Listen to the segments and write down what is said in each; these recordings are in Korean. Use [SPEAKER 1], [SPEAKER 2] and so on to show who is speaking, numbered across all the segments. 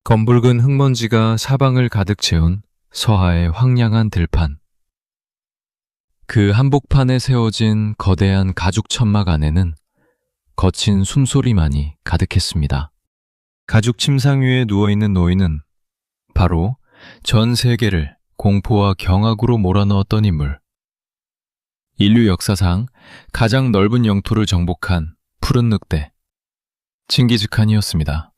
[SPEAKER 1] 검붉은 흙먼지가 사방을 가득 채운 서하의 황량한 들판. 그 한복판에 세워진 거대한 가죽 천막 안에는 거친 숨소리만이 가득했습니다. 가죽 침상 위에 누워있는 노인은 바로 전 세계를 공포와 경악으로 몰아넣었던 인물. 인류 역사상 가장 넓은 영토를 정복한 푸른 늑대, 칭기즈칸이었습니다.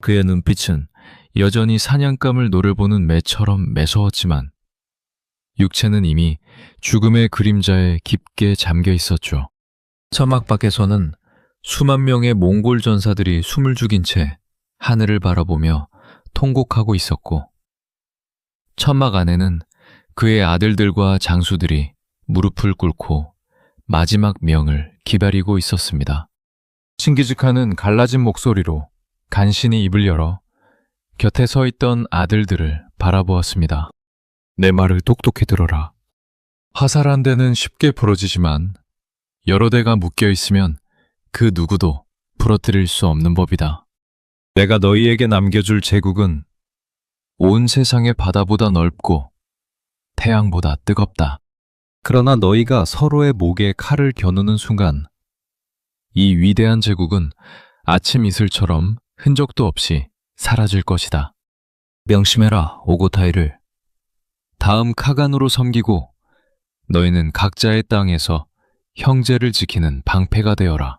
[SPEAKER 1] 그의 눈빛은 여전히 사냥감을 노려보는 매처럼 매서웠지만 육체는 이미 죽음의 그림자에 깊게 잠겨 있었죠. 천막 밖에서는 수만 명의 몽골 전사들이 숨을 죽인 채 하늘을 바라보며 통곡하고 있었고, 천막 안에는 그의 아들들과 장수들이 무릎을 꿇고 마지막 명을 기다리고 있었습니다. 칭기즈칸은 갈라진 목소리로 간신히 입을 열어 곁에 서 있던 아들들을 바라보았습니다. 내 말을 똑똑히 들어라. 화살 한 대는 쉽게 부러지지만 여러 대가 묶여 있으면 그 누구도 부러뜨릴 수 없는 법이다. 내가 너희에게 남겨줄 제국은 온 세상의 바다보다 넓고 태양보다 뜨겁다. 그러나 너희가 서로의 목에 칼을 겨누는 순간 이 위대한 제국은 아침 이슬처럼 흔적도 없이 사라질 것이다. 명심해라, 오고타이를. 다음 카간으로 섬기고 너희는 각자의 땅에서 형제를 지키는 방패가 되어라.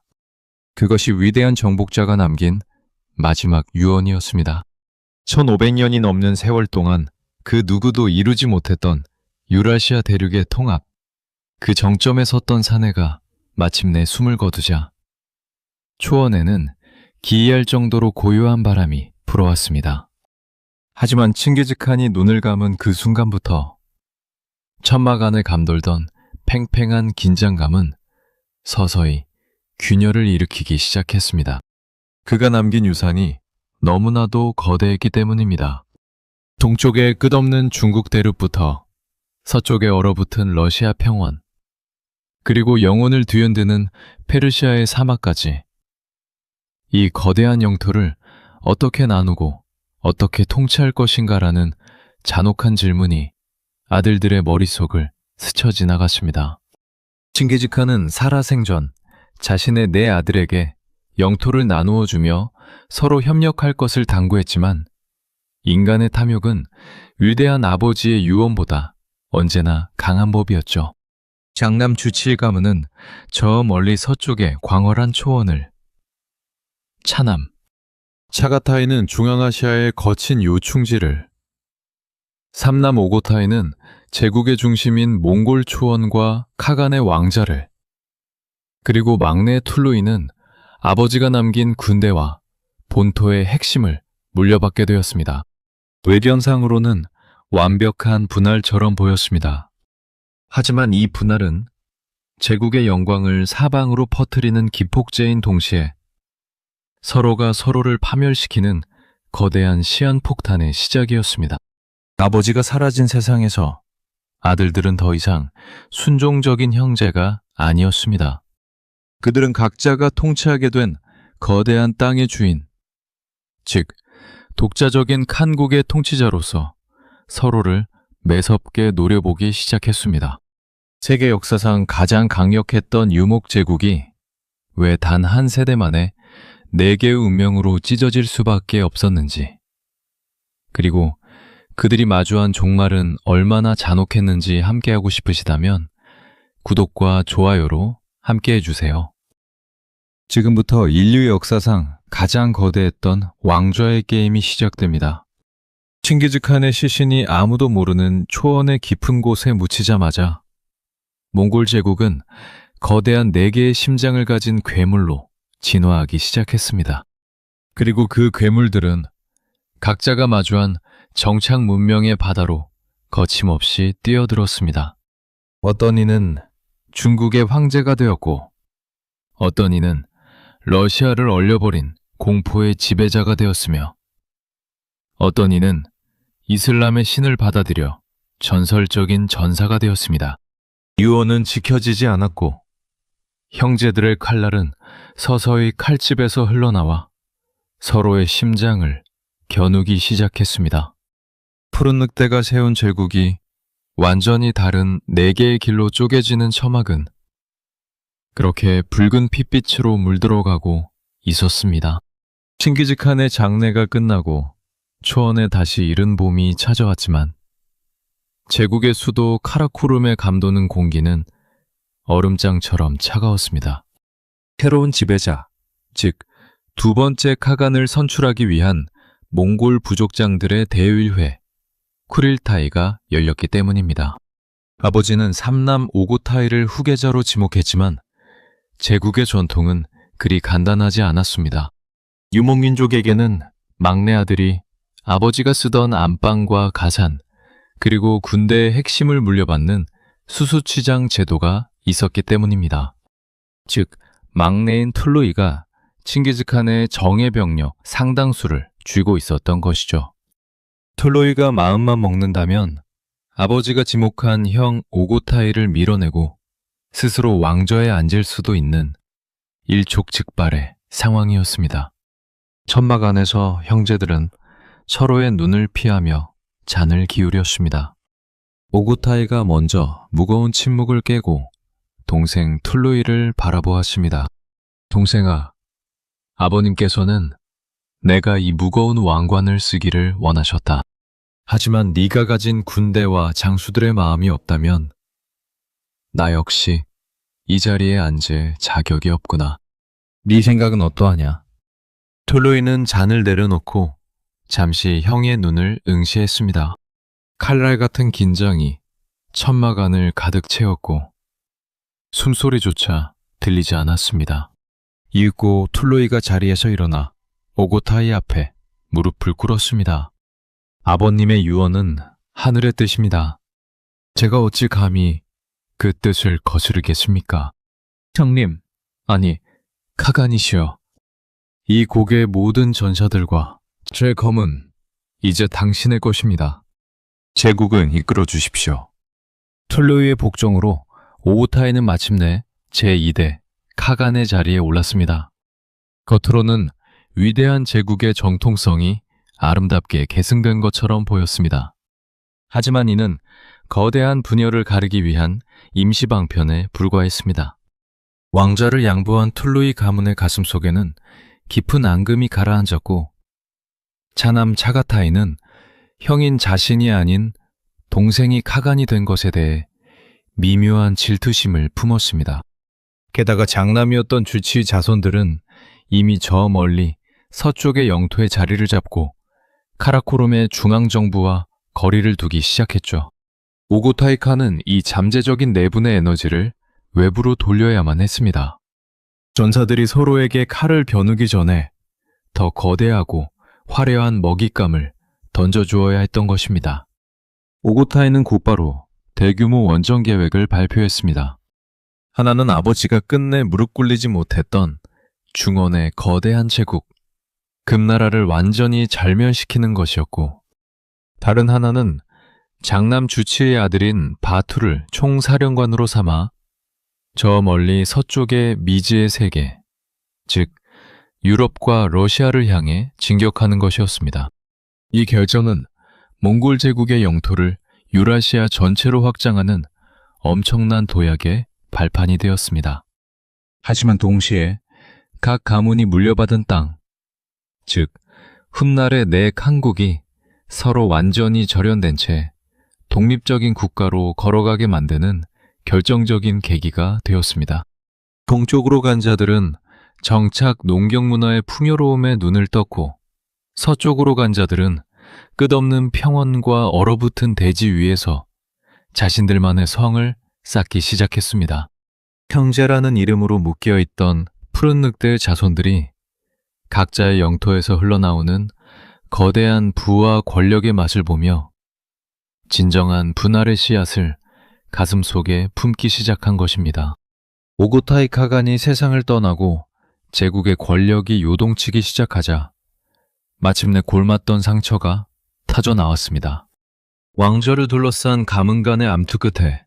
[SPEAKER 1] 그것이 위대한 정복자가 남긴 마지막 유언이었습니다. 1500년이 넘는 세월 동안 그 누구도 이루지 못했던 유라시아 대륙의 통합, 그 정점에 섰던 사내가 마침내 숨을 거두자 초원에는 기이할 정도로 고요한 바람이 불어왔습니다. 하지만 칭기즈칸이 눈을 감은 그 순간부터 천막 안을 감돌던 팽팽한 긴장감은 서서히 균열을 일으키기 시작했습니다. 그가 남긴 유산이 너무나도 거대했기 때문입니다. 동쪽의 끝없는 중국 대륙부터 서쪽에 얼어붙은 러시아 평원, 그리고 영혼을 뒤흔드는 페르시아의 사막까지, 이 거대한 영토를 어떻게 나누고 어떻게 통치할 것인가라는 잔혹한 질문이 아들들의 머릿속을 스쳐 지나갔습니다. 칭기즈칸은 살아생전 자신의 네 아들에게 영토를 나누어 주며 서로 협력할 것을 당부했지만 인간의 탐욕은 위대한 아버지의 유언보다 언제나 강한 법이었죠. 장남 주칠 가문은 저 멀리 서쪽의 광활한 초원을, 차남 차가타이는 중앙아시아의 거친 요충지를, 삼남 오고타이는 제국의 중심인 몽골 초원과 카간의 왕자를, 그리고 막내 툴루이는 아버지가 남긴 군대와 본토의 핵심을 물려받게 되었습니다. 외견상으로는 완벽한 분할처럼 보였습니다. 하지만 이 분할은 제국의 영광을 사방으로 퍼뜨리는 기폭제인 동시에 서로가 서로를 파멸시키는 거대한 시한폭탄의 시작이었습니다. 아버지가 사라진 세상에서 아들들은 더 이상 순종적인 형제가 아니었습니다. 그들은 각자가 통치하게 된 거대한 땅의 주인, 즉 독자적인 칸국의 통치자로서 서로를 매섭게 노려보기 시작했습니다. 세계 역사상 가장 강력했던 유목제국이 왜 단 한 세대 만에 4개의 운명으로 찢어질 수밖에 없었는지, 그리고 그들이 마주한 종말은 얼마나 잔혹했는지 함께하고 싶으시다면 구독과 좋아요로 함께해 주세요. 지금부터 인류 역사상 가장 거대했던 왕좌의 게임이 시작됩니다. 칭기즈칸의 시신이 아무도 모르는 초원의 깊은 곳에 묻히자마자 몽골 제국은 거대한 4개의 심장을 가진 괴물로 진화하기 시작했습니다. 그리고 그 괴물들은 각자가 마주한 정착 문명의 바다로 거침없이 뛰어들었습니다. 어떤 이는 중국의 황제가 되었고, 어떤 이는 러시아를 얼려버린 공포의 지배자가 되었으며, 어떤 이는 이슬람의 신을 받아들여 전설적인 전사가 되었습니다. 유언은 지켜지지 않았고 형제들의 칼날은 서서히 칼집에서 흘러나와 서로의 심장을 겨누기 시작했습니다. 푸른 늑대가 세운 제국이 완전히 다른 네 개의 길로 쪼개지는 처막은 그렇게 붉은 핏빛으로 물들어가고 있었습니다. 칭기즈칸의 장례가 끝나고 초원에 다시 이른 봄이 찾아왔지만 제국의 수도 카라쿠룸에 감도는 공기는 얼음장처럼 차가웠습니다. 새로운 지배자, 즉 두 번째 카간을 선출하기 위한 몽골 부족장들의 대의회 쿠릴타이가 열렸기 때문입니다. 아버지는 삼남 오고타이를 후계자로 지목했지만 제국의 전통은 그리 간단하지 않았습니다. 유목민족에게는 막내 아들이 아버지가 쓰던 안방과 가산, 그리고 군대의 핵심을 물려받는 수수치장 제도가 있었기 때문입니다. 즉, 막내인 툴루이가 칭기즈칸의 정예 병력 상당수를 쥐고 있었던 것이죠. 툴루이가 마음만 먹는다면 아버지가 지목한 형 오고타이를 밀어내고 스스로 왕좌에 앉을 수도 있는 일촉즉발의 상황이었습니다. 천막 안에서 형제들은 서로의 눈을 피하며 잔을 기울였습니다. 오고타이가 먼저 무거운 침묵을 깨고 동생 툴루이를 바라보았습니다. 동생아, 아버님께서는 내가 이 무거운 왕관을 쓰기를 원하셨다. 하지만 네가 가진 군대와 장수들의 마음이 없다면 나 역시 이 자리에 앉을 자격이 없구나. 네 생각은 어떠하냐? 툴루이는 잔을 내려놓고 잠시 형의 눈을 응시했습니다. 칼날 같은 긴장이 천막 안을 가득 채웠고 숨소리조차 들리지 않았습니다. 이윽고 툴루이가 자리에서 일어나 오고타이 앞에 무릎을 꿇었습니다. 아버님의 유언은 하늘의 뜻입니다. 제가 어찌 감히 그 뜻을 거스르겠습니까? 형님, 아니, 카간이시여. 이 고개의 모든 전사들과 제 검은 이제 당신의 것입니다. 제국은 이끌어 주십시오. 툴루이의 복종으로 오고타이는 마침내 제2대 카간의 자리에 올랐습니다. 겉으로는 위대한 제국의 정통성이 아름답게 계승된 것처럼 보였습니다. 하지만 이는 거대한 분열을 가르기 위한 임시방편에 불과했습니다. 왕좌를 양보한 툴루이 가문의 가슴속에는 깊은 앙금이 가라앉았고 차남 차가타이는 형인 자신이 아닌 동생이 카간이 된 것에 대해 미묘한 질투심을 품었습니다. 게다가 장남이었던 주치의 자손들은 이미 저 멀리 서쪽의 영토에 자리를 잡고 카라코rum의 중앙정부와 거리를 두기 시작했죠. 오고타이 칸은 이 잠재적인 내분의 에너지를 외부로 돌려야만 했습니다. 전사들이 서로에게 칼을 겨누기 전에 더 거대하고 화려한 먹잇감을 던져주어야 했던 것입니다. 오고타이는 곧바로 대규모 원정 계획을 발표했습니다. 하나는 아버지가 끝내 무릎 꿇리지 못했던 중원의 거대한 제국, 금나라를 완전히 잘멸시키는 것이었고, 다른 하나는 장남 주치의 아들인 바투를 총사령관으로 삼아 저 멀리 서쪽의 미지의 세계, 즉 유럽과 러시아를 향해 진격하는 것이었습니다. 이 결정은 몽골 제국의 영토를 유라시아 전체로 확장하는 엄청난 도약의 발판이 되었습니다. 하지만 동시에 각 가문이 물려받은 땅, 즉 훗날의 네 칸국이 서로 완전히 절연된 채 독립적인 국가로 걸어가게 만드는 결정적인 계기가 되었습니다. 동쪽으로 간 자들은 정착 농경 문화의 풍요로움에 눈을 떴고, 서쪽으로 간 자들은 끝없는 평원과 얼어붙은 대지 위에서 자신들만의 성을 쌓기 시작했습니다. 형제라는 이름으로 묶여있던 푸른 늑대의 자손들이 각자의 영토에서 흘러나오는 거대한 부와 권력의 맛을 보며 진정한 분할의 씨앗을 가슴속에 품기 시작한 것입니다. 오고타이 카간이 세상을 떠나고 제국의 권력이 요동치기 시작하자 마침내 골맞던 상처가 터져 나왔습니다. 왕좌를 둘러싼 가문 간의 암투 끝에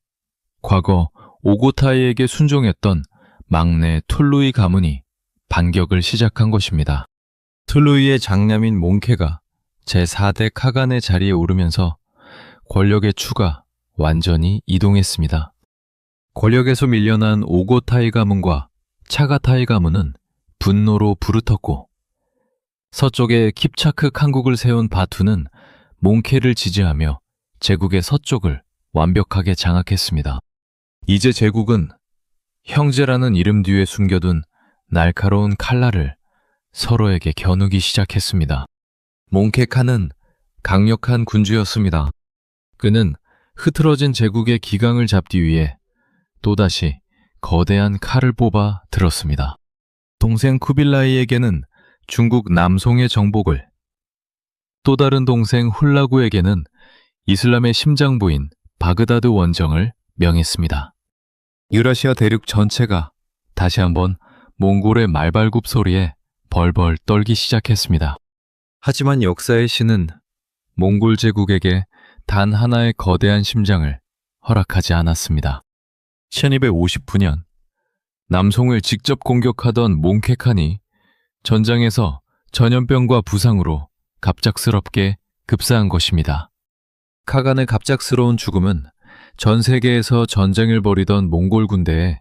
[SPEAKER 1] 과거 오고타이에게 순종했던 막내 툴루이 가문이 반격을 시작한 것입니다. 툴루이의 장남인 몽케가 제4대 카간의 자리에 오르면서 권력의 추가 완전히 이동했습니다. 권력에서 밀려난 오고타이 가문과 차가타이 가문은 분노로 부르텄고, 서쪽에 킵차크 칸국을 세운 바투는 몽케를 지지하며 제국의 서쪽을 완벽하게 장악했습니다. 이제 제국은 형제라는 이름 뒤에 숨겨둔 날카로운 칼날을 서로에게 겨누기 시작했습니다. 몽케 칸은 강력한 군주였습니다. 그는 흐트러진 제국의 기강을 잡기 위해 또다시 거대한 칼을 뽑아 들었습니다. 동생 쿠빌라이에게는 중국 남송의 정복을, 또 다른 동생 훌라구에게는 이슬람의 심장부인 바그다드 원정을 명했습니다. 유라시아 대륙 전체가 다시 한번 몽골의 말발굽 소리에 벌벌 떨기 시작했습니다. 하지만 역사의 신은 몽골 제국에게 단 하나의 거대한 심장을 허락하지 않았습니다. 1259년 남송을 직접 공격하던 몽케칸이 전장에서 전염병과 부상으로 갑작스럽게 급사한 것입니다. 카간의 갑작스러운 죽음은 전 세계에서 전쟁을 벌이던 몽골 군대에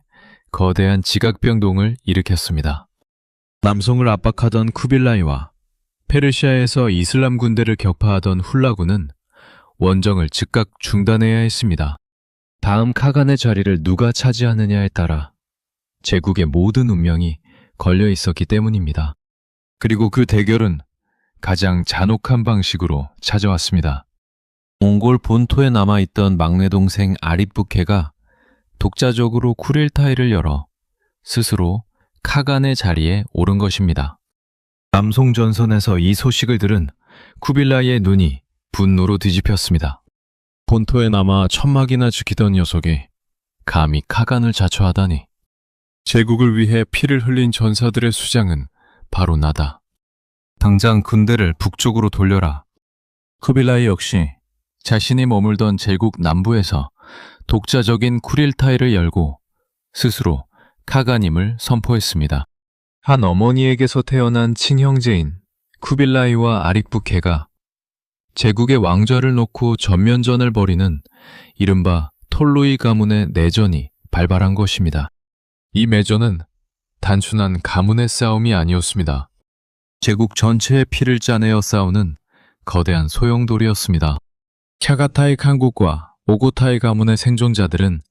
[SPEAKER 1] 거대한 지각병동을 일으켰습니다. 남송을 압박하던 쿠빌라이와 페르시아에서 이슬람 군대를 격파하던 훌라구는 원정을 즉각 중단해야 했습니다. 다음 카간의 자리를 누가 차지하느냐에 따라 제국의 모든 운명이 걸려 있었기 때문입니다. 그리고 그 대결은 가장 잔혹한 방식으로 찾아왔습니다. 몽골 본토에 남아있던 막내 동생 아립부케가 독자적으로 쿠릴타이를 열어 스스로 카간의 자리에 오른 것입니다. 남송 전선에서 이 소식을 들은 쿠빌라이의 눈이 분노로 뒤집혔습니다. 본토에 남아 천막이나 지키던 녀석이 감히 카간을 자처하다니. 제국을 위해 피를 흘린 전사들의 수장은 바로 나다. 당장 군대를 북쪽으로 돌려라. 쿠빌라이 역시 자신이 머물던 제국 남부에서 독자적인 쿠릴타이를 열고 스스로 카간임을 선포했습니다. 한 어머니에게서 태어난 친형제인 쿠빌라이와 아릭부케가 제국의 왕좌를 놓고 전면전을 벌이는 이른바 톨로이 가문의 내전이 발발한 것입니다. 이 내전은 단순한 가문의 싸움이 아니었습니다. 제국 전체의 피를 짜내어 싸우는 거대한 소용돌이였습니다. 차가타이 칸국과 오고타이 가문의 생존자들은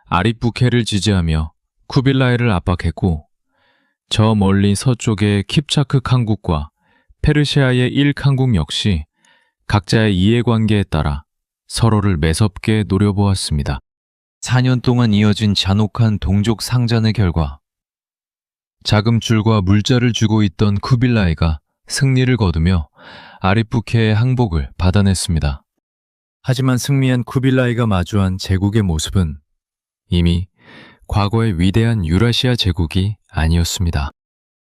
[SPEAKER 1] 아립부케를 지지하며 쿠빌라이를 압박했고, 저 멀리 서쪽의 킵차크 칸국과 페르시아의 일 칸국 역시 각자의 이해관계에 따라 서로를 매섭게 노려보았습니다. 4년 동안 이어진 잔혹한 동족 상잔의 결과 자금줄과 물자를 주고 있던 쿠빌라이가 승리를 거두며 아립부케의 항복을 받아냈습니다. 하지만 승리한 쿠빌라이가 마주한 제국의 모습은 이미 과거의 위대한 유라시아 제국이 아니었습니다.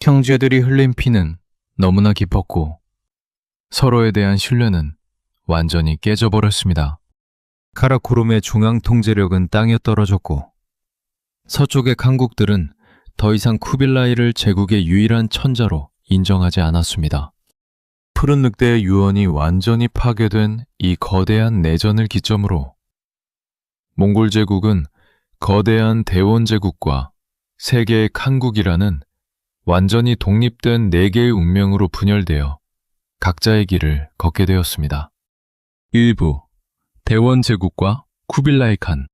[SPEAKER 1] 형제들이 흘린 피는 너무나 깊었고 서로에 대한 신뢰는 완전히 깨져버렸습니다. 카라코룸의 중앙 통제력은 땅에 떨어졌고 서쪽의 칸국들은 더 이상 쿠빌라이를 제국의 유일한 천자로 인정하지 않았습니다. 푸른 늑대의 유언이 완전히 파괴된 이 거대한 내전을 기점으로 몽골 제국은 거대한 대원 제국과 세 개의 칸국이라는 완전히 독립된 네 개의 운명으로 분열되어 각자의 길을 걷게 되었습니다. 일부 대원 제국과 쿠빌라이 칸.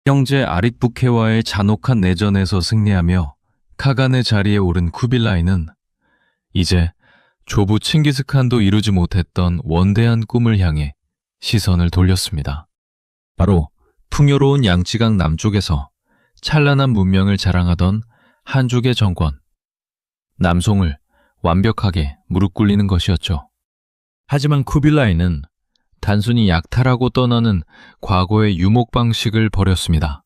[SPEAKER 1] 형제 아릿부케와의 잔혹한 내전에서 승리하며 카간의 자리에 오른 쿠빌라이는 이제 조부 칭기스칸도 이루지 못했던 원대한 꿈을 향해 시선을 돌렸습니다. 바로 풍요로운 양치강 남쪽에서 찬란한 문명을 자랑하던 한족의 정권, 남송을 완벽하게 무릎 꿇리는 것이었죠. 하지만 쿠빌라이는 단순히 약탈하고 떠나는 과거의 유목 방식을 버렸습니다.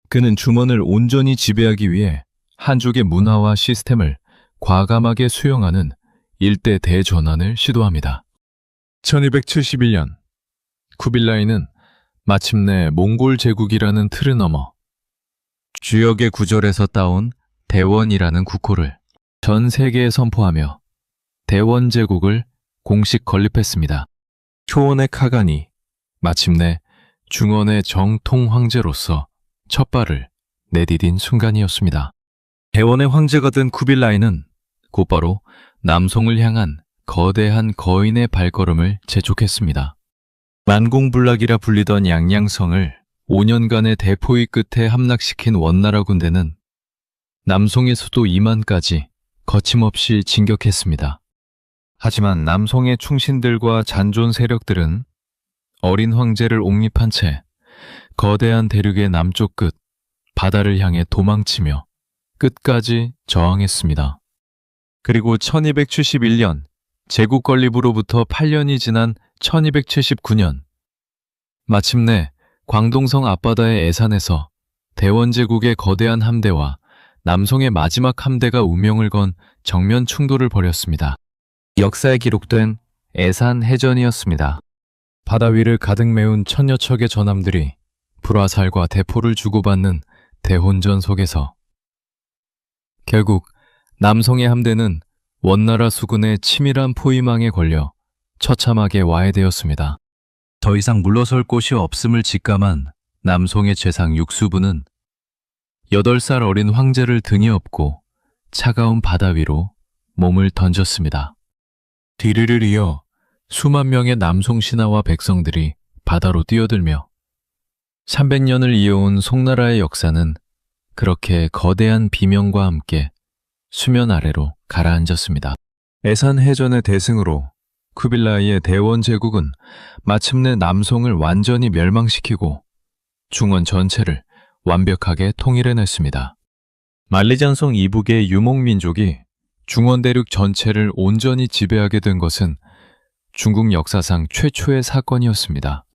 [SPEAKER 1] 그는 주먼을 온전히 지배하기 위해 한족의 문화와 시스템을 과감하게 수용하는 일대 대전환을 시도합니다. 1271년, 쿠빌라이는 마침내 몽골 제국이라는 틀을 넘어 주역의 구절에서 따온 대원이라는 국호를 전 세계에 선포하며 대원 제국을 공식 건립했습니다. 초원의 카간이 마침내 중원의 정통 황제로서 첫 발을 내디딘 순간이었습니다. 대원의 황제가 된 쿠빌라이는 곧바로 남송을 향한 거대한 거인의 발걸음을 재촉했습니다. 만공불락이라 불리던 양양성을 5년간의 대포위 끝에 함락시킨 원나라 군대는 남송의 수도 이만까지 거침없이 진격했습니다. 하지만 남송의 충신들과 잔존 세력들은 어린 황제를 옹립한 채 거대한 대륙의 남쪽 끝 바다를 향해 도망치며 끝까지 저항했습니다. 그리고 1271년 제국 건립으로부터 8년이 지난 1279년 마침내 광동성 앞바다의 애산에서 대원 제국의 거대한 함대와 남송의 마지막 함대가 운명을 건 정면 충돌을 벌였습니다. 역사에 기록된 애산 해전이었습니다. 바다 위를 가득 메운 천여 척의 전함들이 불화살과 대포를 주고받는 대혼전 속에서 결국 남송의 함대는 원나라 수군의 치밀한 포위망에 걸려 처참하게 와해되었습니다. 더 이상 물러설 곳이 없음을 직감한 남송의 최상 육수부는 8살 어린 황제를 등에 업고 차가운 바다 위로 몸을 던졌습니다. 뒤를 이어 수만 명의 남송 신하와 백성들이 바다로 뛰어들며 300년을 이어온 송나라의 역사는 그렇게 거대한 비명과 함께 수면 아래로 가라앉았습니다. 애산 해전의 대승으로 쿠빌라이의 대원 제국은 마침내 남송을 완전히 멸망시키고 중원 전체를 완벽하게 통일해냈습니다. 만리장성 이북의 유목민족이 중원 대륙 전체를 온전히 지배하게 된 것은 중국 역사상 최초의 사건이었습니다.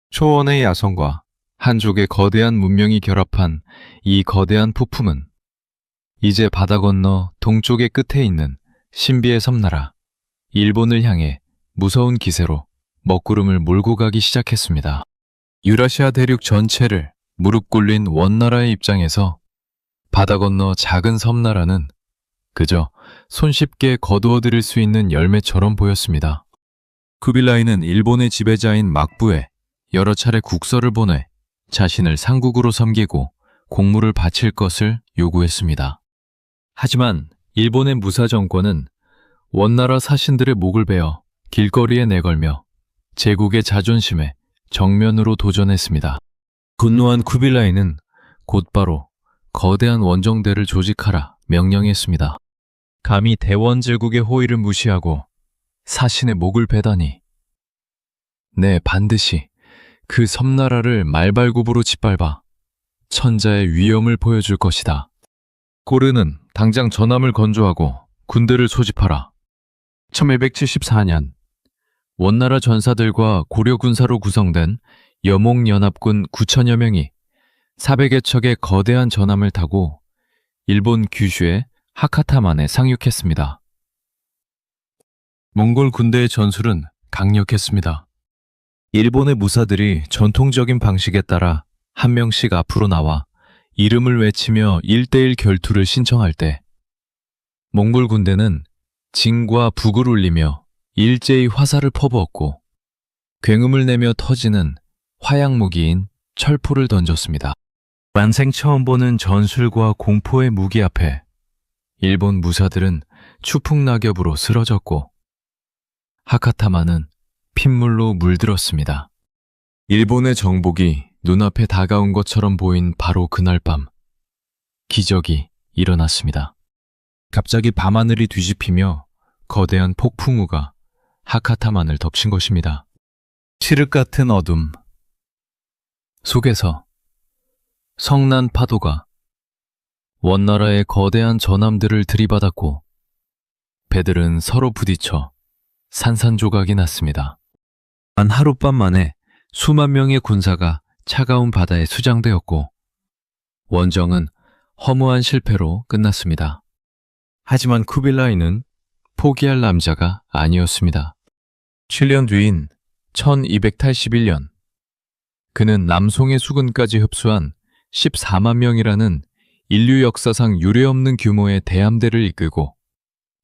[SPEAKER 1] 초원의 야성과 한족의 거대한 문명이 결합한 이 거대한 폭풍은 이제 바다 건너 동쪽의 끝에 있는 신비의 섬나라 일본을 향해 무서운 기세로 먹구름을 몰고 가기 시작했습니다. 유라시아 대륙 전체를 무릎 꿇린 원나라의 입장에서 바다 건너 작은 섬나라는 그저 손쉽게 거두어들일 수 있는 열매처럼 보였습니다. 쿠빌라이는 일본의 지배자인 막부에 여러 차례 국서를 보내 자신을 상국으로 섬기고 공물을 바칠 것을 요구했습니다. 하지만 일본의 무사 정권은 원나라 사신들의 목을 베어 길거리에 내걸며 제국의 자존심에 정면으로 도전했습니다. 분노한 쿠빌라이는 곧바로 거대한 원정대를 조직하라 명령했습니다. 감히 대원 제국의 호의를 무시하고 사신의 목을 베다니. 네, 반드시 그 섬나라를 말발굽으로 짓밟아 천자의 위엄을 보여줄 것이다. 고르는 당장 전함을 건조하고 군대를 소집하라. 1174년 원나라 전사들과 고려 군사로 구성된 여몽연합군 9천여 명이 400여 척의 거대한 전함을 타고 일본 규슈의 하카타만에 상륙했습니다. 몽골 군대의 전술은 강력했습니다. 일본의 무사들이 전통적인 방식에 따라 한 명씩 앞으로 나와 이름을 외치며 1대1 결투를 신청할 때 몽골 군대는 진과 북을 울리며 일제히 화살을 퍼부었고 굉음을 내며 터지는 화약무기인 철포를 던졌습니다. 만생 처음 보는 전술과 공포의 무기 앞에 일본 무사들은 추풍낙엽으로 쓰러졌고 하카타마는 핏물로 물들었습니다. 일본의 정복이 눈앞에 다가온 것처럼 보인 바로 그날 밤 기적이 일어났습니다. 갑자기 밤하늘이 뒤집히며 거대한 폭풍우가 하카타만을 덮친 것입니다. 칠흑 같은 어둠 속에서 성난 파도가 원나라의 거대한 전함들을 들이받았고 배들은 서로 부딪혀 산산조각이 났습니다. 단 하룻밤 만에 수만 명의 군사가 차가운 바다에 수장되었고 원정은 허무한 실패로 끝났습니다. 하지만 쿠빌라이는 포기할 남자가 아니었습니다. 7년 뒤인 1281년 그는 남송의 수군까지 흡수한 14만 명이라는 인류 역사상 유례없는 규모의 대함대를 이끌고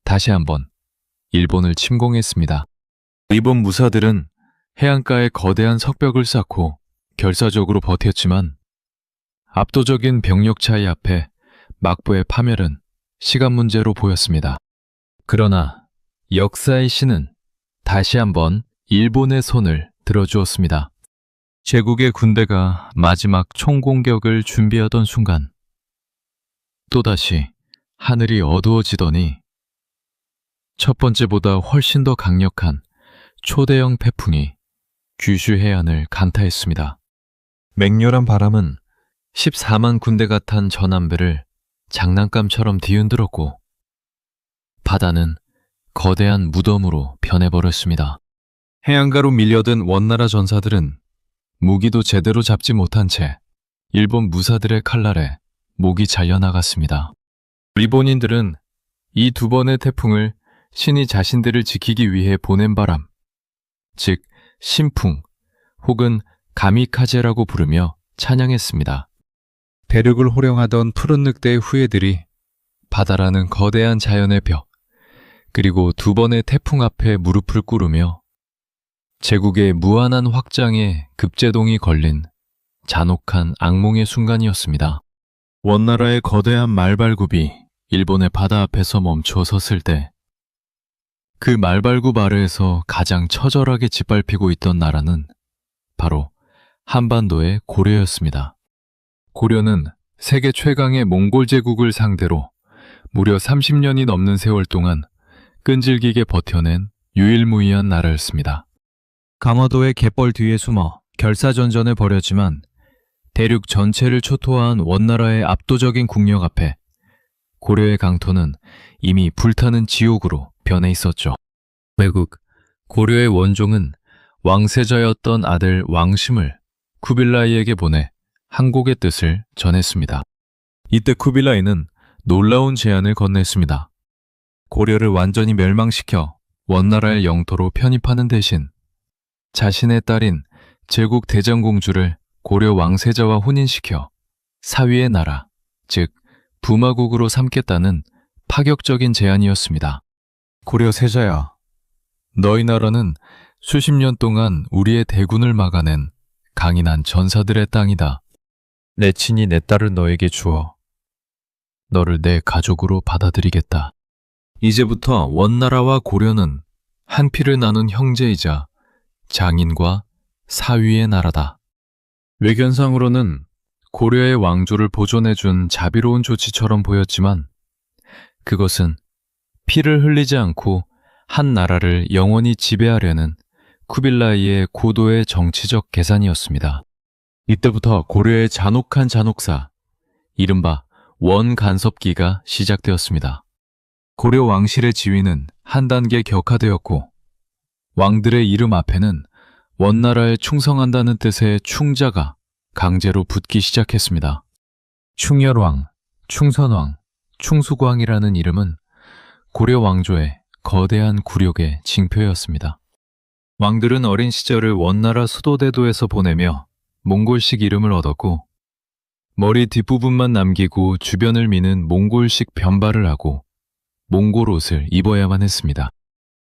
[SPEAKER 1] 다시 한번 일본을 침공했습니다. 일본 무사들은 해안가에 거대한 석벽을 쌓고 결사적으로 버텼지만 압도적인 병력 차이 앞에 막부의 파멸은 시간 문제로 보였습니다. 그러나 역사의 신은 다시 한번 일본의 손을 들어주었습니다. 제국의 군대가 마지막 총공격을 준비하던 순간 또다시 하늘이 어두워지더니 첫 번째보다 훨씬 더 강력한 초대형 태풍이 규슈 해안을 강타했습니다. 맹렬한 바람은 14만 군대가 탄 전함배를 장난감처럼 뒤흔들었고 바다는 거대한 무덤으로 변해버렸습니다. 해안가로 밀려든 원나라 전사들은 무기도 제대로 잡지 못한 채 일본 무사들의 칼날에 목이 잘려나갔습니다. 일본인들은 이 두 번의 태풍을 신이 자신들을 지키기 위해 보낸 바람, 즉 신풍 혹은 가미카제라고 부르며 찬양했습니다. 대륙을 호령하던 푸른 늑대의 후예들이 바다라는 거대한 자연의 벽, 그리고 두 번의 태풍 앞에 무릎을 꿇으며 제국의 무한한 확장에 급제동이 걸린 잔혹한 악몽의 순간이었습니다. 원나라의 거대한 말발굽이 일본의 바다 앞에서 멈춰 섰을 때 그 말발굽 아래에서 가장 처절하게 짓밟히고 있던 나라는 바로 한반도의 고려였습니다. 고려는 세계 최강의 몽골 제국을 상대로 무려 30년이 넘는 세월 동안 끈질기게 버텨낸 유일무이한 나라였습니다. 강화도의 갯벌 뒤에 숨어 결사전전을 벌였지만 대륙 전체를 초토화한 원나라의 압도적인 국력 앞에 고려의 강토는 이미 불타는 지옥으로 변해 있었죠. 외국 고려의 원종은 왕세자였던 아들 왕심을 쿠빌라이에게 보내 항복의 뜻을 전했습니다. 이때 쿠빌라이는 놀라운 제안을 건넸습니다. 고려를 완전히 멸망시켜 원나라의 영토로 편입하는 대신 자신의 딸인 제국 대장공주를 고려 왕세자와 혼인시켜 사위의 나라, 즉 부마국으로 삼겠다는 파격적인 제안이었습니다. 고려 세자야, 너희 나라는 수십 년 동안 우리의 대군을 막아낸 강인한 전사들의 땅이다. 내 친히 내 딸을 너에게 주어 너를 내 가족으로 받아들이겠다. 이제부터 원나라와 고려는 한 피를 나눈 형제이자 장인과 사위의 나라다. 외견상으로는 고려의 왕조를 보존해준 자비로운 조치처럼 보였지만 그것은 피를 흘리지 않고 한 나라를 영원히 지배하려는 쿠빌라이의 고도의 정치적 계산이었습니다. 이때부터 고려의 잔혹한 잔혹사, 이른바 원간섭기가 시작되었습니다. 고려 왕실의 지위는 한 단계 격화되었고 왕들의 이름 앞에는 원나라에 충성한다는 뜻의 충자가 강제로 붙기 시작했습니다. 충열왕, 충선왕, 충수광이라는 이름은 고려 왕조의 거대한 굴욕의 징표였습니다. 왕들은 어린 시절을 원나라 수도대도에서 보내며 몽골식 이름을 얻었고 머리 뒷부분만 남기고 주변을 미는 몽골식 변발을 하고 몽골 옷을 입어야만 했습니다.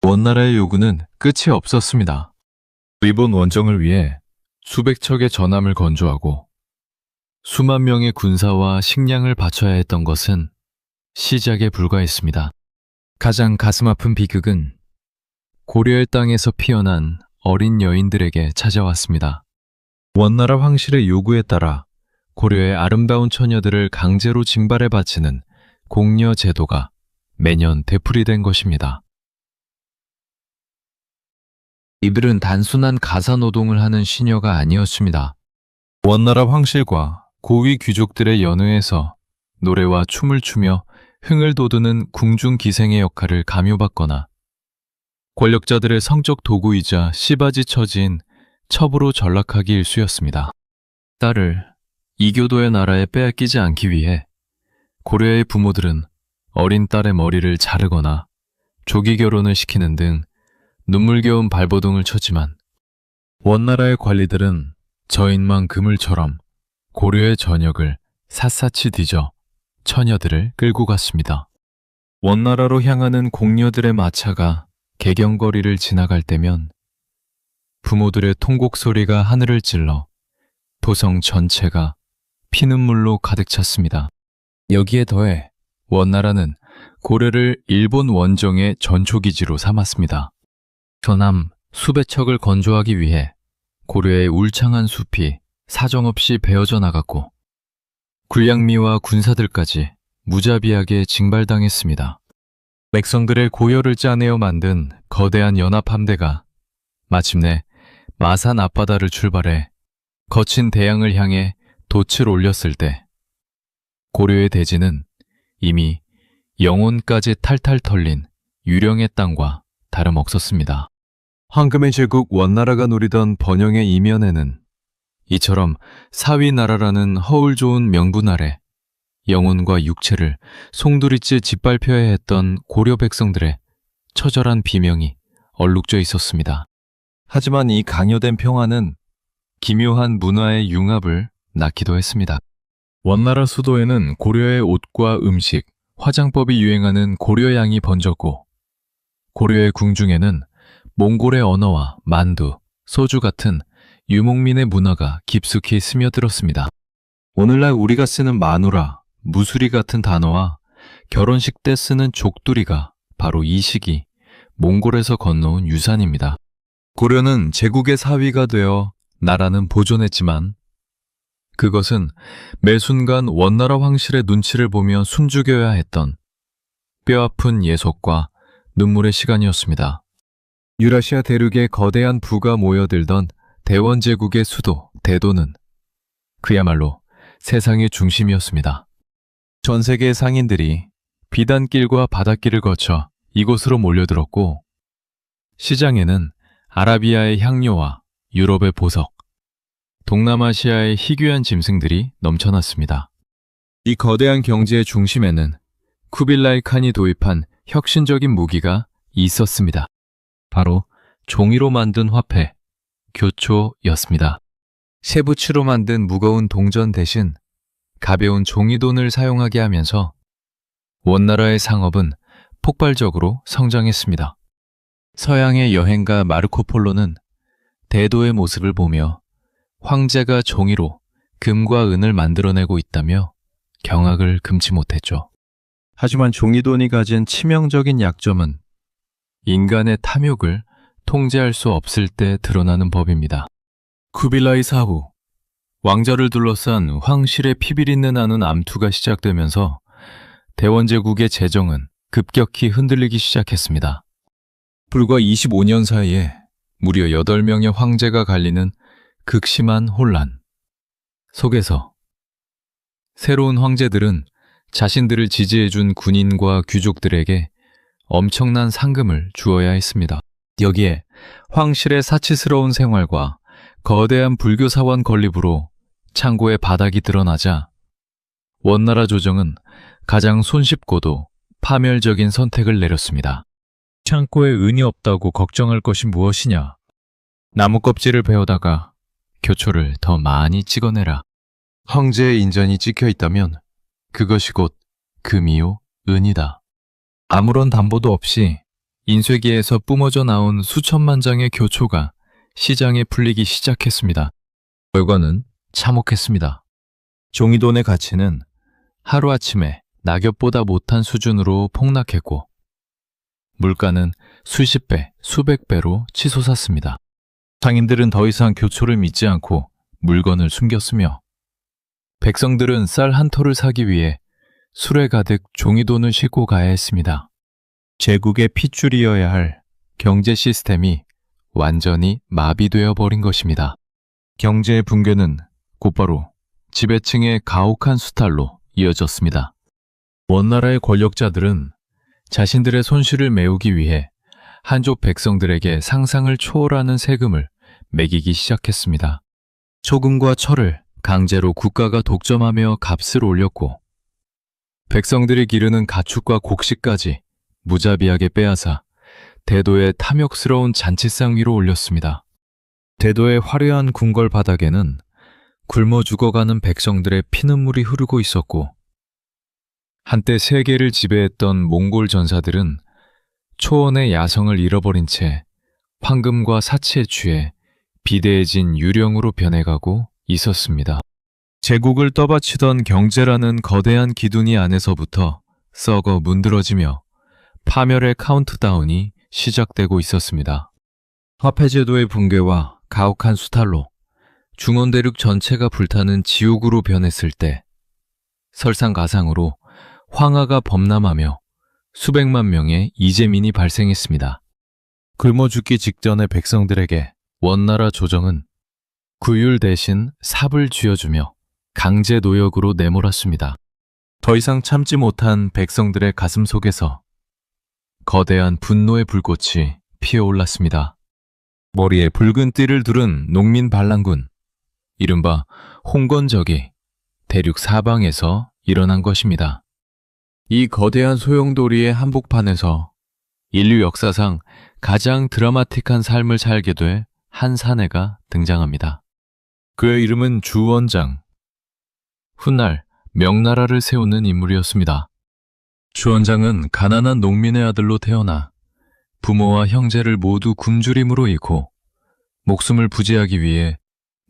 [SPEAKER 1] 원나라의 요구는 끝이 없었습니다. 일본 원정을 위해 수백 척의 전함을 건조하고 수만 명의 군사와 식량을 바쳐야 했던 것은 시작에 불과했습니다. 가장 가슴 아픈 비극은 고려의 땅에서 피어난 어린 여인들에게 찾아왔습니다. 원나라 황실의 요구에 따라 고려의 아름다운 처녀들을 강제로 징발에 바치는 공여 제도가 매년 되풀이된 것입니다. 이들은 단순한 가사노동을 하는 시녀가 아니었습니다. 원나라 황실과 고위 귀족들의 연회에서 노래와 춤을 추며 흥을 돋우는 궁중기생의 역할을 강요받거나 권력자들의 성적 도구이자 씨바지 처지인 첩으로 전락하기 일쑤였습니다. 딸을 이교도의 나라에 빼앗기지 않기 위해 고려의 부모들은 어린 딸의 머리를 자르거나 조기 결혼을 시키는 등 눈물겨운 발버둥을 쳤지만 원나라의 관리들은 저인망 그물처럼 고려의 전역을 샅샅이 뒤져 처녀들을 끌고 갔습니다. 원나라로 향하는 공녀들의 마차가 개경거리를 지나갈 때면 부모들의 통곡 소리가 하늘을 찔러 도성 전체가 피눈물로 가득 찼습니다. 여기에 더해 원나라는 고려를 일본 원정의 전초기지로 삼았습니다. 서남 수백 척을 건조하기 위해 고려의 울창한 숲이 사정없이 베어져 나갔고 굴량미와 군사들까지 무자비하게 징발당했습니다. 백성들의 고열을 짜내어 만든 거대한 연합함대가 마침내 마산 앞바다를 출발해 거친 대양을 향해 돛을 올렸을 때 고려의 대지는 이미 영혼까지 탈탈 털린 유령의 땅과 다름없었습니다. 황금의 제국 원나라가 누리던 번영의 이면에는 이처럼 사위나라라는 허울 좋은 명분 아래 영혼과 육체를 송두리째 짓밟혀야 했던 고려 백성들의 처절한 비명이 얼룩져 있었습니다. 하지만 이 강요된 평화는 기묘한 문화의 융합을 낳기도 했습니다. 원나라 수도에는 고려의 옷과 음식, 화장법이 유행하는 고려양이 번졌고 고려의 궁중에는 몽골의 언어와 만두, 소주 같은 유목민의 문화가 깊숙이 스며들었습니다. 오늘날 우리가 쓰는 마누라, 무수리 같은 단어와 결혼식 때 쓰는 족두리가 바로 이 시기 몽골에서 건너온 유산입니다. 고려는 제국의 사위가 되어 나라는 보존했지만 그것은 매 순간 원나라 황실의 눈치를 보며 숨죽여야 했던 뼈아픈 예속과 눈물의 시간이었습니다. 유라시아 대륙에 거대한 부가 모여들던 대원제국의 수도 대도는 그야말로 세상의 중심이었습니다. 전 세계의 상인들이 비단길과 바닷길을 거쳐 이곳으로 몰려들었고 시장에는 아라비아의 향료와 유럽의 보석, 동남아시아의 희귀한 짐승들이 넘쳐났습니다. 이 거대한 경제의 중심에는 쿠빌라이 칸이 도입한 혁신적인 무기가 있었습니다. 바로 종이로 만든 화폐, 교초였습니다. 쇠붙이로 만든 무거운 동전 대신 가벼운 종이돈을 사용하게 하면서 원나라의 상업은 폭발적으로 성장했습니다. 서양의 여행가 마르코폴로는 대도의 모습을 보며 황제가 종이로 금과 은을 만들어내고 있다며 경악을 금치 못했죠. 하지만 종이돈이 가진 치명적인 약점은 인간의 탐욕을 통제할 수 없을 때 드러나는 법입니다. 쿠빌라이 사후, 왕자를 둘러싼 황실의 피비린내 나는 암투가 시작되면서 대원제국의 재정은 급격히 흔들리기 시작했습니다. 불과 25년 사이에 무려 8명의 황제가 갈리는 극심한 혼란 속에서 새로운 황제들은 자신들을 지지해준 군인과 귀족들에게 엄청난 상금을 주어야 했습니다. 여기에 황실의 사치스러운 생활과 거대한 불교 사원 건립으로 창고의 바닥이 드러나자 원나라 조정은 가장 손쉽고도 파멸적인 선택을 내렸습니다. 창고에 은이 없다고 걱정할 것이 무엇이냐? 나무 껍질을 베어다가 교초를 더 많이 찍어내라. 황제의 인전이 찍혀 있다면 그것이 곧 금이요 은이다. 아무런 담보도 없이 인쇄기에서 뿜어져 나온 수천만 장의 교초가 시장에 풀리기 시작했습니다. 결과는 참혹했습니다. 종이돈의 가치는 하루아침에 낙엽보다 못한 수준으로 폭락했고 물가는 수십 배, 수백 배로 치솟았습니다. 상인들은 더 이상 교초를 믿지 않고 물건을 숨겼으며 백성들은 쌀 한 톨을 사기 위해 술에 가득 종이돈을 싣고 가야 했습니다. 제국의 핏줄이어야 할 경제 시스템이 완전히 마비되어 버린 것입니다. 경제의 붕괴는 곧바로 지배층의 가혹한 수탈로 이어졌습니다. 원나라의 권력자들은 자신들의 손실을 메우기 위해 한족 백성들에게 상상을 초월하는 세금을 매기기 시작했습니다. 소금과 철을 강제로 국가가 독점하며 값을 올렸고 백성들이 기르는 가축과 곡식까지 무자비하게 빼앗아 대도의 탐욕스러운 잔치상 위로 올렸습니다. 대도의 화려한 궁궐 바닥에는 굶어 죽어가는 백성들의 피눈물이 흐르고 있었고 한때 세계를 지배했던 몽골 전사들은 초원의 야성을 잃어버린 채 황금과 사치에 취해 비대해진 유령으로 변해가고 있었습니다. 제국을 떠받치던 경제라는 거대한 기둥이 안에서부터 썩어 문드러지며 파멸의 카운트다운이 시작되고 있었습니다. 화폐제도의 붕괴와 가혹한 수탈로 중원대륙 전체가 불타는 지옥으로 변했을 때 설상가상으로 황하가 범람하며 수백만 명의 이재민이 발생했습니다. 굶어 죽기 직전의 백성들에게 원나라 조정은 구율 대신 삽을 쥐어주며 강제 노역으로 내몰았습니다. 더 이상 참지 못한 백성들의 가슴 속에서 거대한 분노의 불꽃이 피어올랐습니다. 머리에 붉은 띠를 두른 농민 반란군, 이른바 홍건적이 대륙 사방에서 일어난 것입니다. 이 거대한 소용돌이의 한복판에서 인류 역사상 가장 드라마틱한 삶을 살게 될 한 사내가 등장합니다. 그의 이름은 주원장. 훗날 명나라를 세우는 인물이었습니다. 주원장은 가난한 농민의 아들로 태어나 부모와 형제를 모두 굶주림으로 잃고 목숨을 부지하기 위해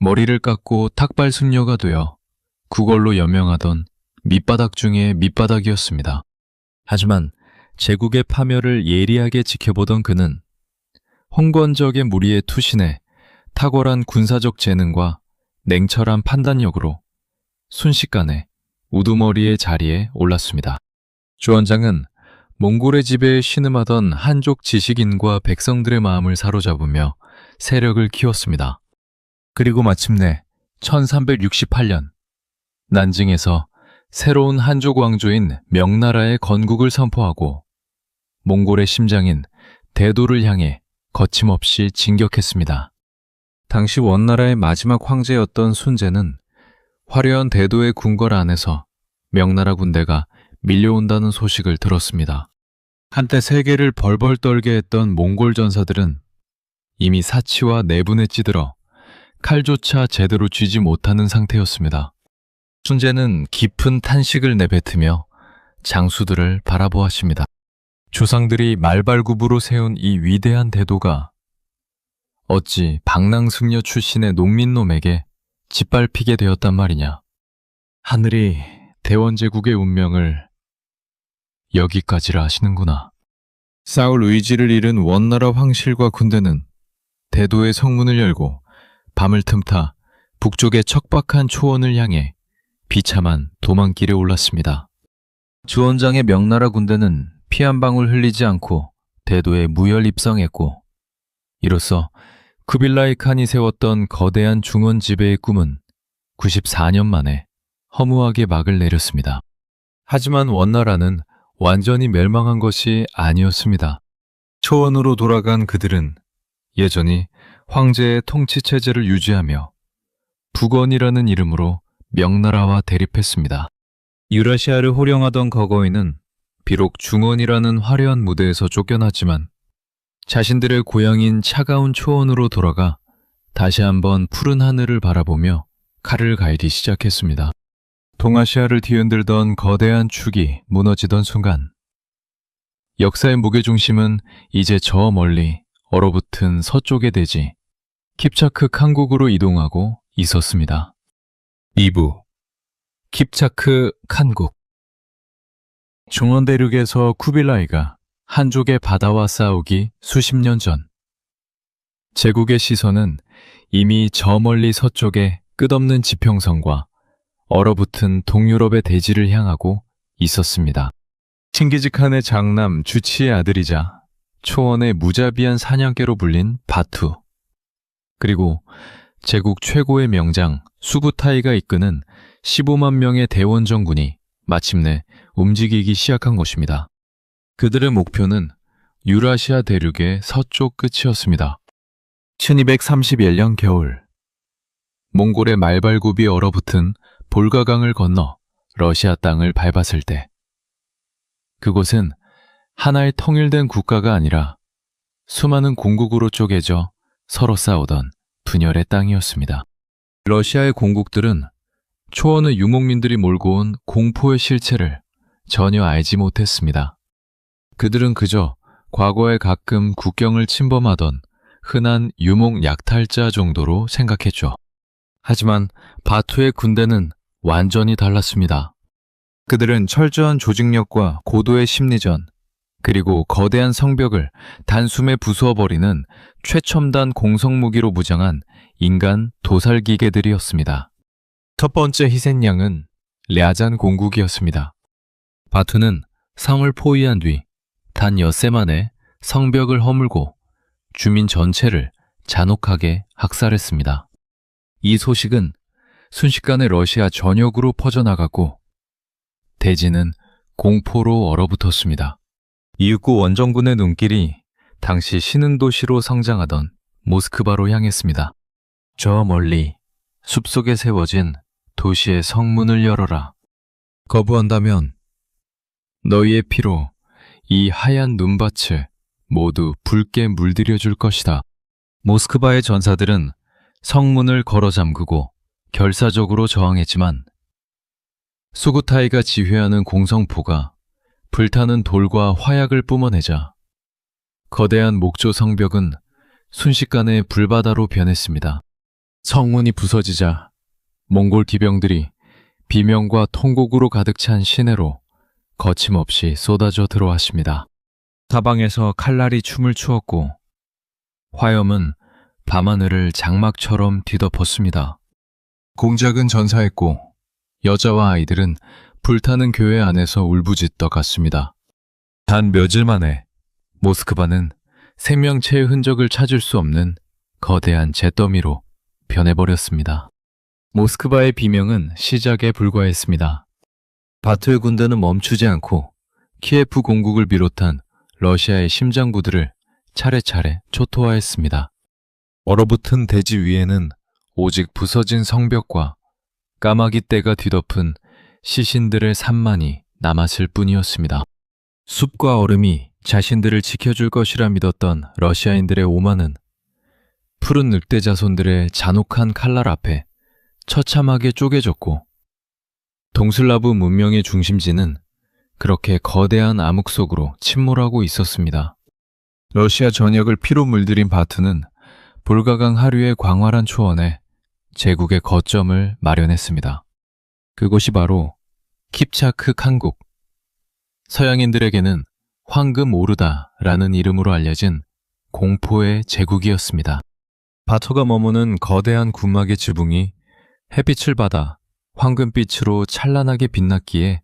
[SPEAKER 1] 머리를 깎고 탁발승려가 되어 구걸로 여명하던 밑바닥 중의 밑바닥이었습니다. 하지만 제국의 파멸을 예리하게 지켜보던 그는 홍건적의 무리에 투신해 탁월한 군사적 재능과 냉철한 판단력으로 순식간에 우두머리의 자리에 올랐습니다. 주원장은 몽골의 지배에 신음하던 한족 지식인과 백성들의 마음을 사로잡으며 세력을 키웠습니다. 그리고 마침내 1368년 난징에서 새로운 한족 왕조인 명나라의 건국을 선포하고 몽골의 심장인 대도를 향해 거침없이 진격했습니다. 당시 원나라의 마지막 황제였던 순제는 화려한 대도의 궁궐 안에서 명나라 군대가 밀려온다는 소식을 들었습니다. 한때 세계를 벌벌 떨게 했던 몽골 전사들은 이미 사치와 내분에 찌들어 칼조차 제대로 쥐지 못하는 상태였습니다. 순제는 깊은 탄식을 내뱉으며 장수들을 바라보았습니다. 조상들이 말발굽으로 세운 이 위대한 대도가 어찌 방랑승려 출신의 농민놈에게 짓밟히게 되었단 말이냐. 하늘이 대원제국의 운명을 여기까지라 하시는구나. 싸울 의지를 잃은 원나라 황실과 군대는 대도의 성문을 열고 밤을 틈타 북쪽의 척박한 초원을 향해 비참한 도망길에 올랐습니다. 주원장의 명나라 군대는 피 한 방울 흘리지 않고 대도에 무혈 입성했고, 이로써 쿠빌라이 칸이 세웠던 거대한 중원 지배의 꿈은 94년 만에 허무하게 막을 내렸습니다. 하지만 원나라는 완전히 멸망한 것이 아니었습니다. 초원으로 돌아간 그들은 여전히 황제의 통치 체제를 유지하며 북원이라는 이름으로 명나라와 대립했습니다. 유라시아를 호령하던 거거인은 비록 중원이라는 화려한 무대에서 쫓겨났지만 자신들의 고향인 차가운 초원으로 돌아가 다시 한번 푸른 하늘을 바라보며 칼을 갈기 시작했습니다. 동아시아를 뒤흔들던 거대한 축이 무너지던 순간 역사의 무게중심은 이제 저 멀리 얼어붙은 서쪽의 대지 킵차크 칸국으로 이동하고 있었습니다. 2부 킵차크 칸국. 중원 대륙에서 쿠빌라이가 한족의 바다와 싸우기 수십 년 전, 제국의 시선은 이미 저 멀리 서쪽의 끝없는 지평선과 얼어붙은 동유럽의 대지를 향하고 있었습니다. 칭기즈칸의 장남 주치의 아들이자 초원의 무자비한 사냥개로 불린 바투, 그리고 제국 최고의 명장 수부타이가 이끄는 15만 명의 대원정군이 마침내 움직이기 시작한 것입니다. 그들의 목표는 유라시아 대륙의 서쪽 끝이었습니다. 1231년 겨울, 몽골의 말발굽이 얼어붙은 볼가강을 건너 러시아 땅을 밟았을 때, 그곳은 하나의 통일된 국가가 아니라 수많은 공국으로 쪼개져 서로 싸우던 분열의 땅이었습니다. 러시아의 공국들은 초원의 유목민들이 몰고 온 공포의 실체를 전혀 알지 못했습니다. 그들은 그저 과거에 가끔 국경을 침범하던 흔한 유목 약탈자 정도로 생각했죠. 하지만 바투의 군대는 완전히 달랐습니다. 그들은 철저한 조직력과 고도의 심리전, 그리고 거대한 성벽을 단숨에 부수어버리는 최첨단 공성무기로 무장한 인간 도살기계들이었습니다. 첫 번째 희생양은 랴잔 공국이었습니다. 바투는 성을 포위한 뒤 단 엿새 만에 성벽을 허물고 주민 전체를 잔혹하게 학살했습니다. 이 소식은 순식간에 러시아 전역으로 퍼져나갔고 대지는 공포로 얼어붙었습니다. 이윽고 원정군의 눈길이 당시 신흥도시로 성장하던 모스크바로 향했습니다. 저 멀리 숲속에 세워진 도시의 성문을 열어라. 거부한다면 너희의 피로 이 하얀 눈밭을 모두 붉게 물들여 줄 것이다. 모스크바의 전사들은 성문을 걸어 잠그고 결사적으로 저항했지만 수구타이가 지휘하는 공성포가 불타는 돌과 화약을 뿜어내자 거대한 목조 성벽은 순식간에 불바다로 변했습니다. 성문이 부서지자 몽골 기병들이 비명과 통곡으로 가득 찬 시내로 거침없이 쏟아져 들어왔습니다. 사방에서 칼날이 춤을 추었고 화염은 밤하늘을 장막처럼 뒤덮었습니다. 공작은 전사했고 여자와 아이들은 불타는 교회 안에서 울부짖떠 갔습니다. 단 며칠 만에 모스크바는 생명체의 흔적을 찾을 수 없는 거대한 잿더미로 변해버렸습니다. 모스크바의 비명은 시작에 불과했습니다. 바투의 군대는 멈추지 않고 키예프 공국을 비롯한 러시아의 심장부들을 차례차례 초토화했습니다. 얼어붙은 대지 위에는 오직 부서진 성벽과 까마귀 떼가 뒤덮은 시신들의 산만이 남았을 뿐이었습니다. 숲과 얼음이 자신들을 지켜줄 것이라 믿었던 러시아인들의 오만은 푸른 늑대 자손들의 잔혹한 칼날 앞에 처참하게 쪼개졌고 동슬라브 문명의 중심지는 그렇게 거대한 암흑 속으로 침몰하고 있었습니다. 러시아 전역을 피로 물들인 바투는 볼가강 하류의 광활한 초원에 제국의 거점을 마련했습니다. 그곳이 바로 킵차크 칸국. 서양인들에게는 황금 오르다라는 이름으로 알려진 공포의 제국이었습니다. 바투가 머무는 거대한 군막의 지붕이 햇빛을 받아 황금빛으로 찬란하게 빛났기에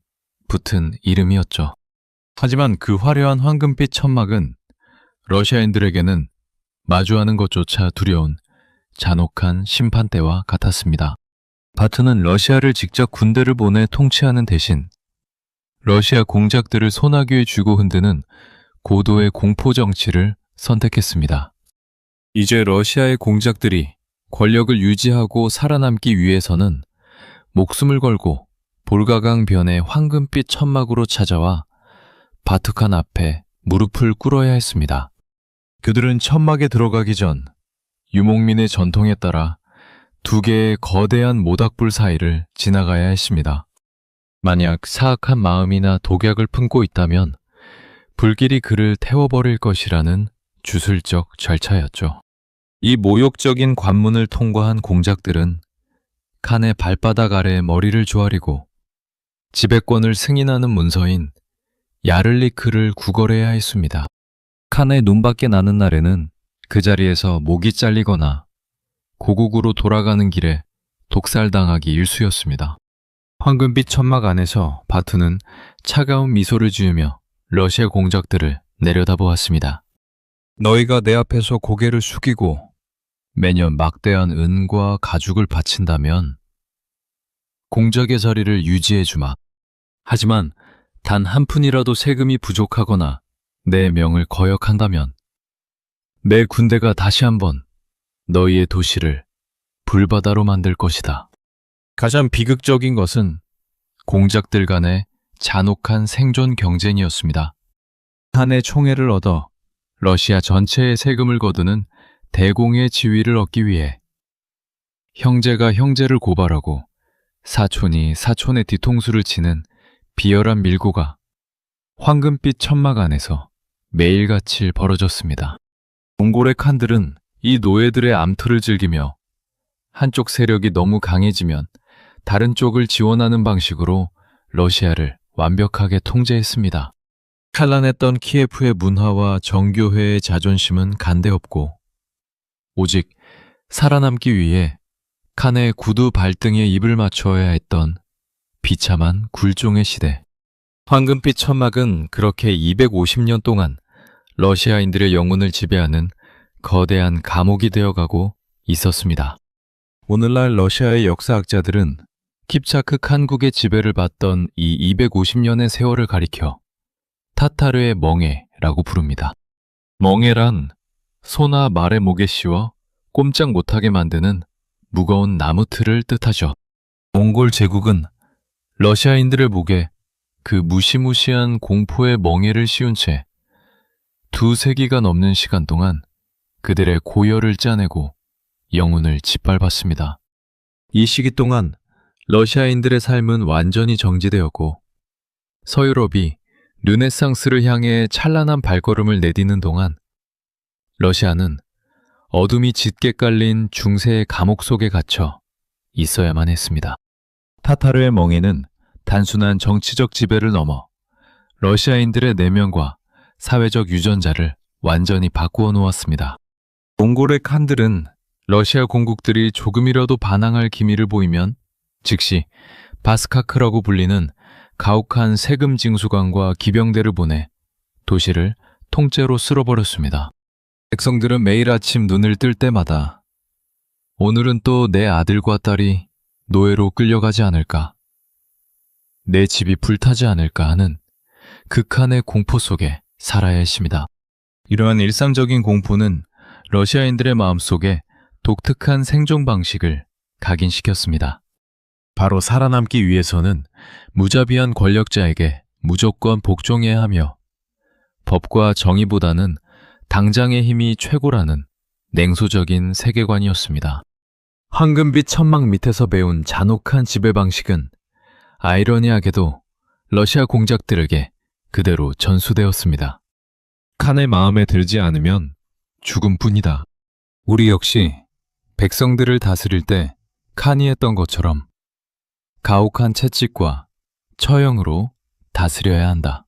[SPEAKER 1] 붙은 이름이었죠. 하지만 그 화려한 황금빛 천막은 러시아인들에게는 마주하는 것조차 두려운 잔혹한 심판대와 같았습니다. 바투는 러시아를 직접 군대를 보내 통치하는 대신 러시아 공작들을 소나기에 쥐고 흔드는 고도의 공포 정치를 선택했습니다. 이제 러시아의 공작들이 권력을 유지하고 살아남기 위해서는 목숨을 걸고 볼가강 변의 황금빛 천막으로 찾아와 바투칸 앞에 무릎을 꿇어야 했습니다. 그들은 천막에 들어가기 전 유목민의 전통에 따라 두 개의 거대한 모닥불 사이를 지나가야 했습니다. 만약 사악한 마음이나 독약을 품고 있다면 불길이 그를 태워버릴 것이라는 주술적 절차였죠. 이 모욕적인 관문을 통과한 공작들은 칸의 발바닥 아래 머리를 조아리고 지배권을 승인하는 문서인 야를리크를 구걸해야 했습니다. 칸의 눈밖에 나는 날에는 그 자리에서 목이 잘리거나 고국으로 돌아가는 길에 독살당하기 일쑤였습니다. 황금빛 천막 안에서 바투는 차가운 미소를 지으며 러시아 공작들을 내려다보았습니다. 너희가 내 앞에서 고개를 숙이고 매년 막대한 은과 가죽을 바친다면 공작의 자리를 유지해주마. 하지만 단 한 푼이라도 세금이 부족하거나 내 명을 거역한다면 내 군대가 다시 한번 너희의 도시를 불바다로 만들 것이다. 가장 비극적인 것은 공작들 간의 잔혹한 생존 경쟁이었습니다. 칸의 총애를 얻어 러시아 전체의 세금을 거두는 대공의 지위를 얻기 위해 형제가 형제를 고발하고 사촌이 사촌의 뒤통수를 치는 비열한 밀고가 황금빛 천막 안에서 매일같이 벌어졌습니다. 몽골의 칸들은 이 노예들의 암투를 즐기며 한쪽 세력이 너무 강해지면 다른 쪽을 지원하는 방식으로 러시아를 완벽하게 통제했습니다. 찬란했던 키예프의 문화와 정교회의 자존심은 간대없고 오직 살아남기 위해 칸의 구두 발등에 입을 맞추어야 했던 비참한 굴종의 시대. 황금빛 천막은 그렇게 250년 동안 러시아인들의 영혼을 지배하는 거대한 감옥이 되어가고 있었습니다. 오늘날 러시아의 역사학자들은 킵차크 칸국의 지배를 받던 이 250년의 세월을 가리켜 타타르의 멍에라고 부릅니다. 멍에란 소나 말의 목에 씌워 꼼짝 못하게 만드는 무거운 나무 틀을 뜻하죠. 몽골 제국은 러시아인들의 목에 그 무시무시한 공포의 멍에를 씌운 채 2세기가 넘는 시간 동안 그들의 고열을 짜내고 영혼을 짓밟았습니다. 이 시기 동안 러시아인들의 삶은 완전히 정지되었고 서유럽이 르네상스를 향해 찬란한 발걸음을 내디는 동안 러시아는 어둠이 짙게 깔린 중세의 감옥 속에 갇혀 있어야만 했습니다. 타타르의 멍에는 단순한 정치적 지배를 넘어 러시아인들의 내면과 사회적 유전자를 완전히 바꾸어 놓았습니다. 몽골의 칸들은 러시아 공국들이 조금이라도 반항할 기미를 보이면 즉시 바스카크라고 불리는 가혹한 세금 징수관과 기병대를 보내 도시를 통째로 쓸어버렸습니다. 백성들은 매일 아침 눈을 뜰 때마다 오늘은 또 내 아들과 딸이 노예로 끌려가지 않을까, 내 집이 불타지 않을까 하는 극한의 공포 속에 살아야 했습니다. 이러한 일상적인 공포는 러시아인들의 마음속에 독특한 생존 방식을 각인시켰습니다. 바로 살아남기 위해서는 무자비한 권력자에게 무조건 복종해야 하며 법과 정의보다는 당장의 힘이 최고라는 냉소적인 세계관이었습니다. 황금빛 천막 밑에서 배운 잔혹한 지배 방식은 아이러니하게도 러시아 공작들에게 그대로 전수되었습니다. 칸의 마음에 들지 않으면 죽음뿐이다. 우리 역시 백성들을 다스릴 때 칸이 했던 것처럼 가혹한 채찍과 처형으로 다스려야 한다.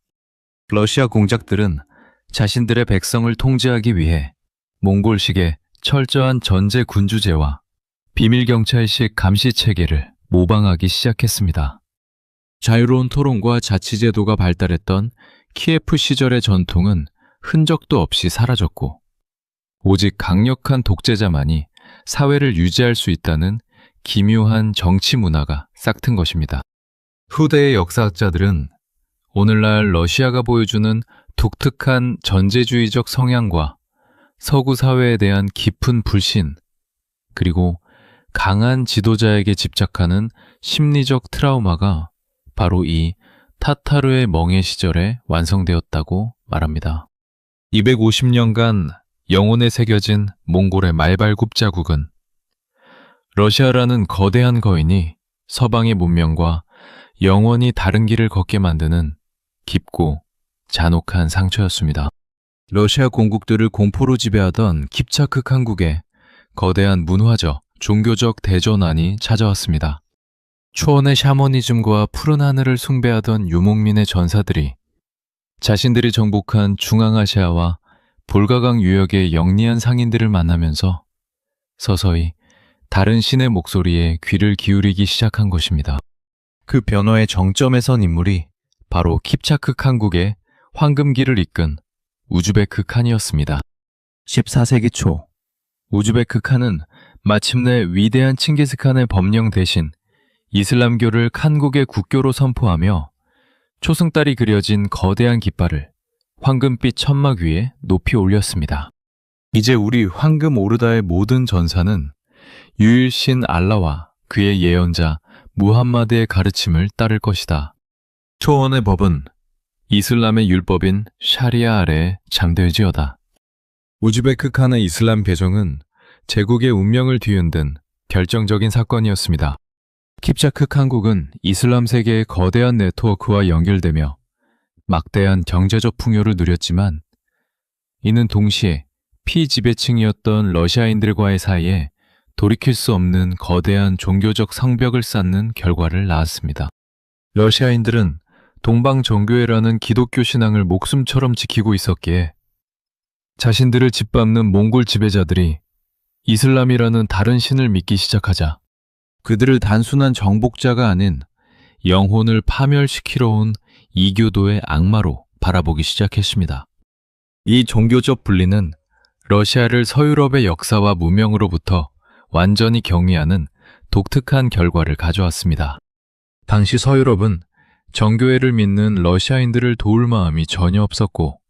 [SPEAKER 1] 러시아 공작들은 자신들의 백성을 통제하기 위해 몽골식의 철저한 전제 군주제와 비밀경찰식 감시체계를 모방하기 시작했습니다. 자유로운 토론과 자치제도가 발달했던 키예프 시절의 전통은 흔적도 없이 사라졌고 오직 강력한 독재자만이 사회를 유지할 수 있다는 기묘한 정치 문화가 싹튼 것입니다. 후대의 역사학자들은 오늘날 러시아가 보여주는 독특한 전제주의적 성향과 서구 사회에 대한 깊은 불신, 그리고 강한 지도자에게 집착하는 심리적 트라우마가 바로 이 타타르의 멍에 시절에 완성되었다고 말합니다. 250년간 영혼에 새겨진 몽골의 말발굽 자국은 러시아라는 거대한 거인이 서방의 문명과 영원히 다른 길을 걷게 만드는 깊고 잔혹한 상처였습니다. 러시아 공국들을 공포로 지배하던 킵차크 칸국에 거대한 문화적, 종교적 대전환이 찾아왔습니다. 초원의 샤머니즘과 푸른 하늘을 숭배하던 유목민의 전사들이 자신들이 정복한 중앙아시아와 볼가강 유역의 영리한 상인들을 만나면서 서서히 다른 신의 목소리에 귀를 기울이기 시작한 것입니다. 그 변화의 정점에 선 인물이 바로 킵차크 칸국의 황금기를 이끈 우즈베크 칸이었습니다. 14세기 초 우즈베크 칸은 마침내 위대한 칭기스칸의 법령 대신 이슬람교를 칸국의 국교로 선포하며 초승달이 그려진 거대한 깃발을 황금빛 천막 위에 높이 올렸습니다. 이제 우리 황금 오르다의 모든 전사는 유일신 알라와 그의 예언자 무함마드의 가르침을 따를 것이다. 초원의 법은 이슬람의 율법인 샤리아 아래에 잠들지어다. 우즈베크 칸의 이슬람 배정은 제국의 운명을 뒤흔든 결정적인 사건이었습니다. 킵차크 칸국은 이슬람 세계의 거대한 네트워크와 연결되며 막대한 경제적 풍요를 누렸지만 이는 동시에 피지배층이었던 러시아인들과의 사이에 돌이킬 수 없는 거대한 종교적 성벽을 쌓는 결과를 낳았습니다. 러시아인들은 동방 정교회라는 기독교 신앙을 목숨처럼 지키고 있었기에 자신들을 짓밟는 몽골 지배자들이 이슬람이라는 다른 신을 믿기 시작하자 그들을 단순한 정복자가 아닌 영혼을 파멸시키러 온 이교도의 악마로 바라보기 시작했습니다. 이 종교적 분리는 러시아를 서유럽의 역사와 문명으로부터 완전히 경위하는 독특한 결과를 가져왔습니다. 당시 서유럽은 정교회를 믿는 러시아인들을 도울 마음이 전혀 없었고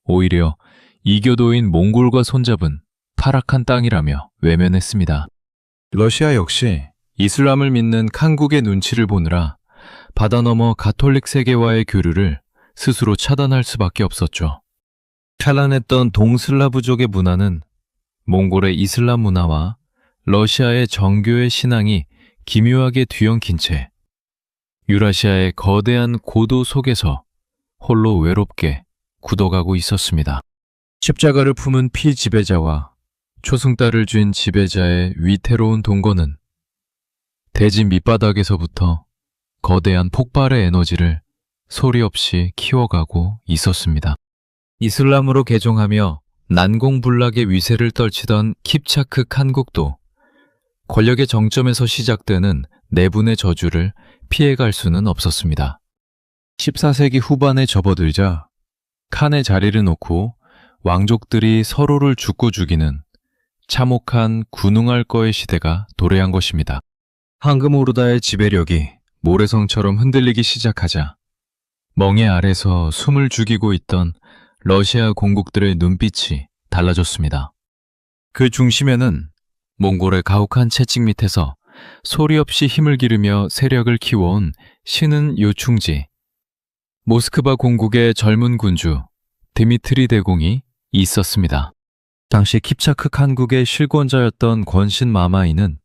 [SPEAKER 1] 오히려 이교도인 몽골과 손잡은 타락한 땅이라며 외면했습니다. 러시아 역시 이슬람을 믿는 칸국의 눈치를 보느라 바다 너머 가톨릭 세계와의 교류를 스스로 차단할 수밖에 없었죠. 찬란했던 동슬라브족의 문화는 몽골의 이슬람 문화와 러시아의 정교의 신앙이 기묘하게 뒤엉킨 채 유라시아의 거대한 고도 속에서 홀로 외롭게 굳어가고 있었습니다. 십자가를 품은 피지배자와 초승달을 쥔 지배자의 위태로운 동거는 대지 밑바닥에서부터 거대한 폭발의 에너지를 소리 없이 키워가고 있었습니다. 이슬람으로 개종하며 난공불락의 위세를 떨치던 킵차크 칸국도 권력의 정점에서 시작되는 내분의 저주를 피해갈 수는 없었습니다. 14세기 후반에 접어들자 칸의 자리를 놓고 왕족들이 서로를 죽고 죽이는 참혹한 군웅할 거의 시대가 도래한 것입니다. 황금오르다의 지배력이 모래성처럼 흔들리기 시작하자 멍에 아래서 숨을 죽이고 있던 러시아 공국들의 눈빛이 달라졌습니다. 그 중심에는 몽골의 가혹한 채찍 밑에서 소리 없이 힘을 기르며 세력을 키워온 신은 요충지, 모스크바 공국의 젊은 군주 드미트리 대공이 있었습니다. 당시 킵차크 칸국의 실권자였던 권신 마마이는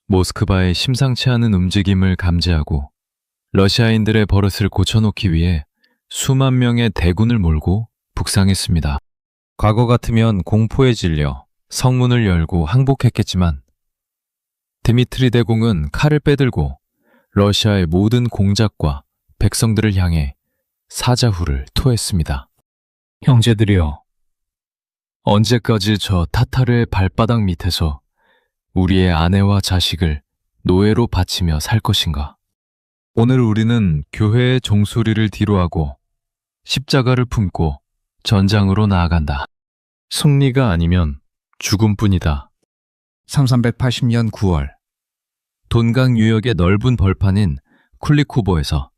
[SPEAKER 1] 모스크바의 심상치 않은 움직임을 감지하고 러시아인들의 버릇을 고쳐놓기 위해 수만 명의 대군을 몰고 북상했습니다. 과거 같으면 공포에 질려 성문을 열고 항복했겠지만 드미트리 대공은 칼을 빼들고 러시아의 모든 공작과 백성들을 향해 사자후를 토했습니다. 형제들이여, 언제까지 저 타타르의 발바닥 밑에서 우리의 아내와 자식을 노예로 바치며 살 것인가? 오늘 우리는 교회의 종소리를 뒤로하고 십자가를 품고 전장으로 나아간다. 승리가 아니면 죽음뿐이다. 3380년 9월 돈강 유역의 넓은 벌판인 쿨리코보에서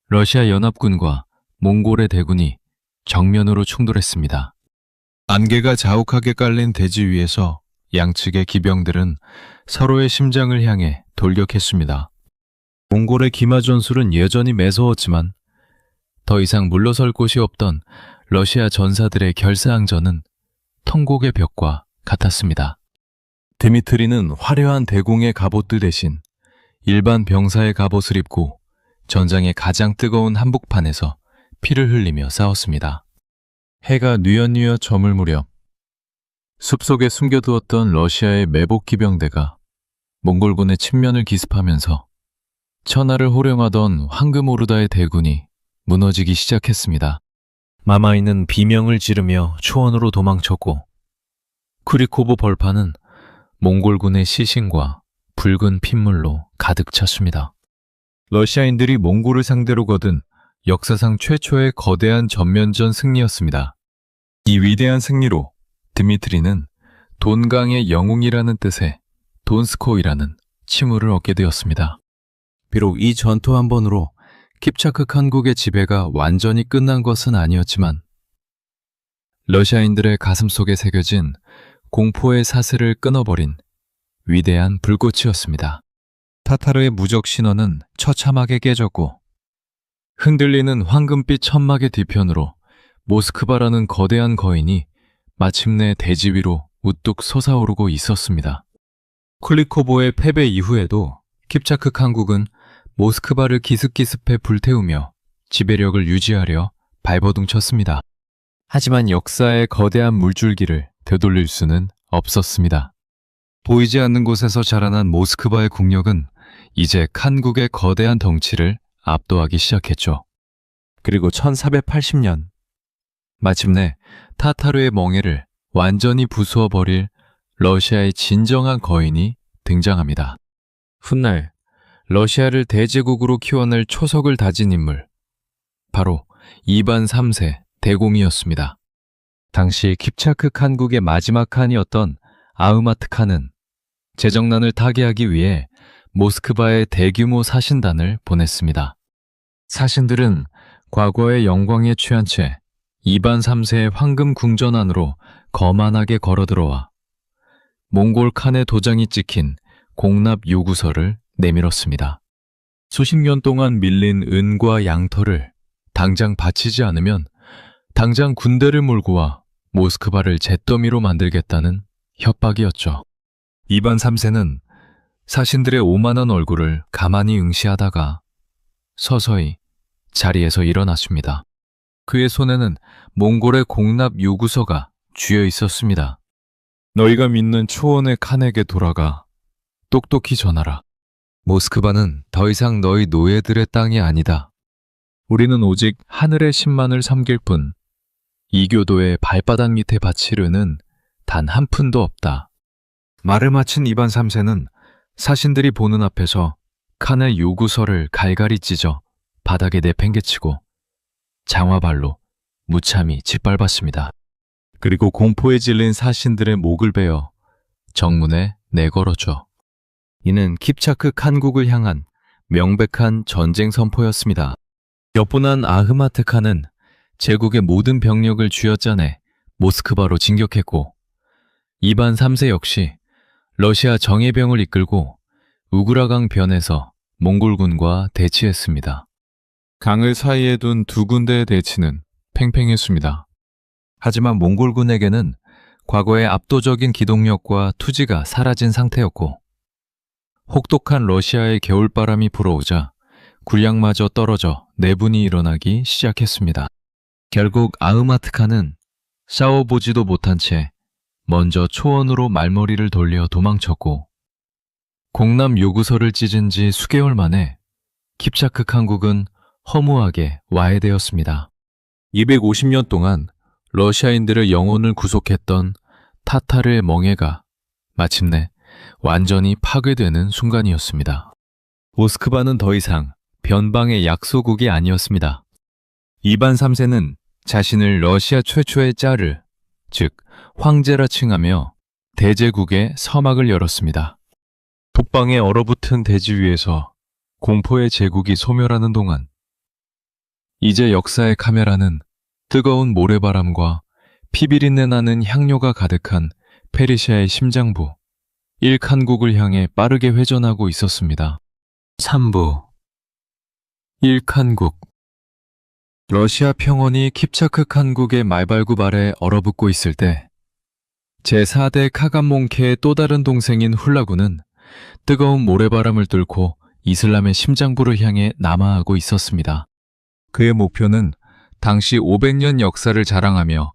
[SPEAKER 1] 러시아 연합군과 몽골의 대군이 정면으로 충돌했습니다. 안개가 자욱하게 깔린 대지 위에서 양측의 기병들은 서로의 심장을 향해 돌격했습니다. 몽골의 기마 전술은 여전히 매서웠지만 더 이상 물러설 곳이 없던 러시아 전사들의 결사항전은 통곡의 벽과 같았습니다. 드미트리는 화려한 대공의 갑옷들 대신 일반 병사의 갑옷을 입고 전장의 가장 뜨거운 한복판에서 피를 흘리며 싸웠습니다. 해가 뉘엿뉘엿 저물 무렵 숲속에 숨겨두었던 러시아의 매복 기병대가 몽골군의 측면을 기습하면서 천하를 호령하던 황금오르다의 대군이 무너지기 시작했습니다. 마마이는 비명을 지르며 초원으로 도망쳤고 쿠리코보 벌판은 몽골군의 시신과 붉은 핏물로 가득 찼습니다. 러시아인들이 몽골을 상대로 거둔 역사상 최초의 거대한 전면전 승리였습니다. 이 위대한 승리로 드미트리는 돈강의 영웅이라는 뜻의 돈스코이라는 칭호를 얻게 되었습니다. 비록 이 전투 한 번으로 킵차크 칸국의 지배가 완전히 끝난 것은 아니었지만 러시아인들의 가슴속에 새겨진 공포의 사슬을 끊어버린 위대한 불꽃이었습니다. 타타르의 무적 신화는 처참하게 깨졌고 흔들리는 황금빛 천막의 뒤편으로 모스크바라는 거대한 거인이 마침내 대지 위로 우뚝 솟아오르고 있었습니다. 쿨리코보의 패배 이후에도 킵차크 칸국은 모스크바를 기습기습해 불태우며 지배력을 유지하려 발버둥 쳤습니다. 하지만 역사의 거대한 물줄기를 되돌릴 수는 없었습니다. 보이지 않는 곳에서 자라난 모스크바의 국력은 이제 칸국의 거대한 덩치를 압도하기 시작했죠. 그리고 1480년, 마침내 타타르의 멍에를 완전히 부수어버릴 러시아의 진정한 거인이 등장합니다. 훗날 러시아를 대제국으로 키워낼 초석을 다진 인물, 바로 이반 3세 대공이었습니다. 당시 킵차크 칸국의 마지막 칸이었던 아흐마트 칸은 재정난을 타개하기 위해 모스크바에 대규모 사신단을 보냈습니다. 사신들은 과거의 영광에 취한 채 이반 3세의 황금 궁전 안으로 거만하게 걸어들어와 몽골 칸의 도장이 찍힌 공납 요구서를 내밀었습니다. 수십 년 동안 밀린 은과 양털을 당장 바치지 않으면 당장 군대를 몰고 와 모스크바를 잿더미로 만들겠다는 협박이었죠. 이반 3세는 사신들의 오만한 얼굴을 가만히 응시하다가 서서히 자리에서 일어났습니다. 그의 손에는 몽골의 공납 요구서가 쥐어 있었습니다. 너희가 믿는 초원의 칸에게 돌아가 똑똑히 전하라. 모스크바는 더 이상 너희 노예들의 땅이 아니다. 우리는 오직 하늘의 신만을 섬길 뿐 이교도의 발바닥 밑에 바치르는 단 한 푼도 없다. 말을 마친 이반 3세는 사신들이 보는 앞에서 칸의 요구서를 갈갈이 찢어 바닥에 내팽개치고 장화발로 무참히 짓밟았습니다. 그리고 공포에 질린 사신들의 목을 베어 정문에 내걸었죠. 이는 킵차크 칸국을 향한 명백한 전쟁 선포였습니다. 엿보난 아흐마트 칸은 제국의 모든 병력을 쥐어짜내 모스크바로 진격했고 이반 3세 역시 러시아 정예병을 이끌고 우그라강 변에서 몽골군과 대치했습니다. 강을 사이에 둔 두 군데의 대치는 팽팽했습니다. 하지만 몽골군에게는 과거의 압도적인 기동력과 투지가 사라진 상태였고 혹독한 러시아의 겨울바람이 불어오자 군량마저 떨어져 내분이 일어나기 시작했습니다. 결국 아흐마트 칸은 싸워보지도 못한 채 먼저 초원으로 말머리를 돌려 도망쳤고 공남 요구서를 찢은 지 수개월 만에 킵차크 칸국은 허무하게 와해되었습니다. 250년 동안 러시아인들의 영혼을 구속했던 타타르의 멍에가 마침내 완전히 파괴되는 순간이었습니다. 모스크바는 더 이상 변방의 약소국이 아니었습니다. 이반 3세는 자신을 러시아 최초의 짜르, 즉 황제라 칭하며 대제국의 서막을 열었습니다. 북방에 얼어붙은 대지 위에서 공포의 제국이 소멸하는 동안 이제 역사의 카메라는 뜨거운 모래바람과 피비린내 나는 향료가 가득한 페르시아의 심장부 1칸국을 향해 빠르게 회전하고 있었습니다. 3부 1칸국. 러시아 평원이 킵차크 칸국의 말발굽 아래 얼어붙고 있을 때 제4대 카간몽케의 또 다른 동생인 훌라군은 뜨거운 모래바람을 뚫고 이슬람의 심장부를 향해 남하하고 있었습니다. 그의 목표는 당시 500년 역사를 자랑하며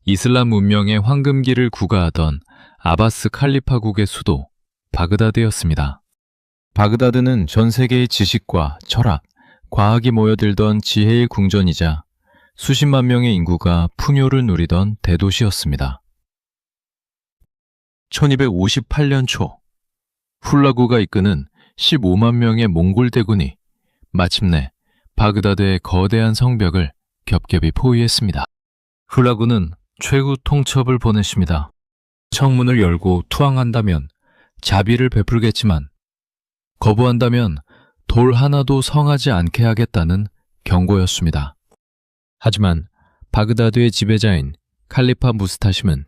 [SPEAKER 1] 이슬람 문명의 황금기를 구가하던 아바스 칼리파국의 수도 바그다드였습니다. 바그다드는 전 세계의 지식과 철학, 과학이 모여들던 지혜의 궁전이자 수십만 명의 인구가 풍요를 누리던 대도시였습니다. 1258년 초 훌라구가 이끄는 15만 명의 몽골 대군이 마침내 바그다드의 거대한 성벽을 겹겹이 포위했습니다. 훌라구는 최후 통첩을 보냈습니다.城문을 열고 투항한다면 자비를 베풀겠지만 거부한다면 돌 하나도 성하지 않게 하겠다는 경고였습니다. 하지만 바그다드의 지배자인 칼리파 무스타심은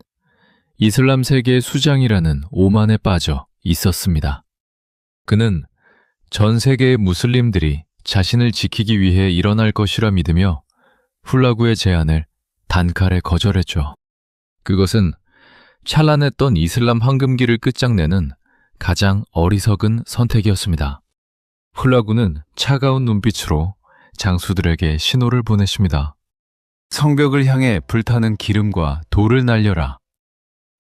[SPEAKER 1] 이슬람 세계의 수장이라는 오만에 빠져 있었습니다. 그는 전 세계의 무슬림들이 자신을 지키기 위해 일어날 것이라 믿으며 훌라구의 제안을 단칼에 거절했죠. 그것은 찬란했던 이슬람 황금기를 끝장내는 가장 어리석은 선택이었습니다. 훌라구는 차가운 눈빛으로 장수들에게 신호를 보냈습니다. 성벽을 향해 불타는 기름과 돌을 날려라.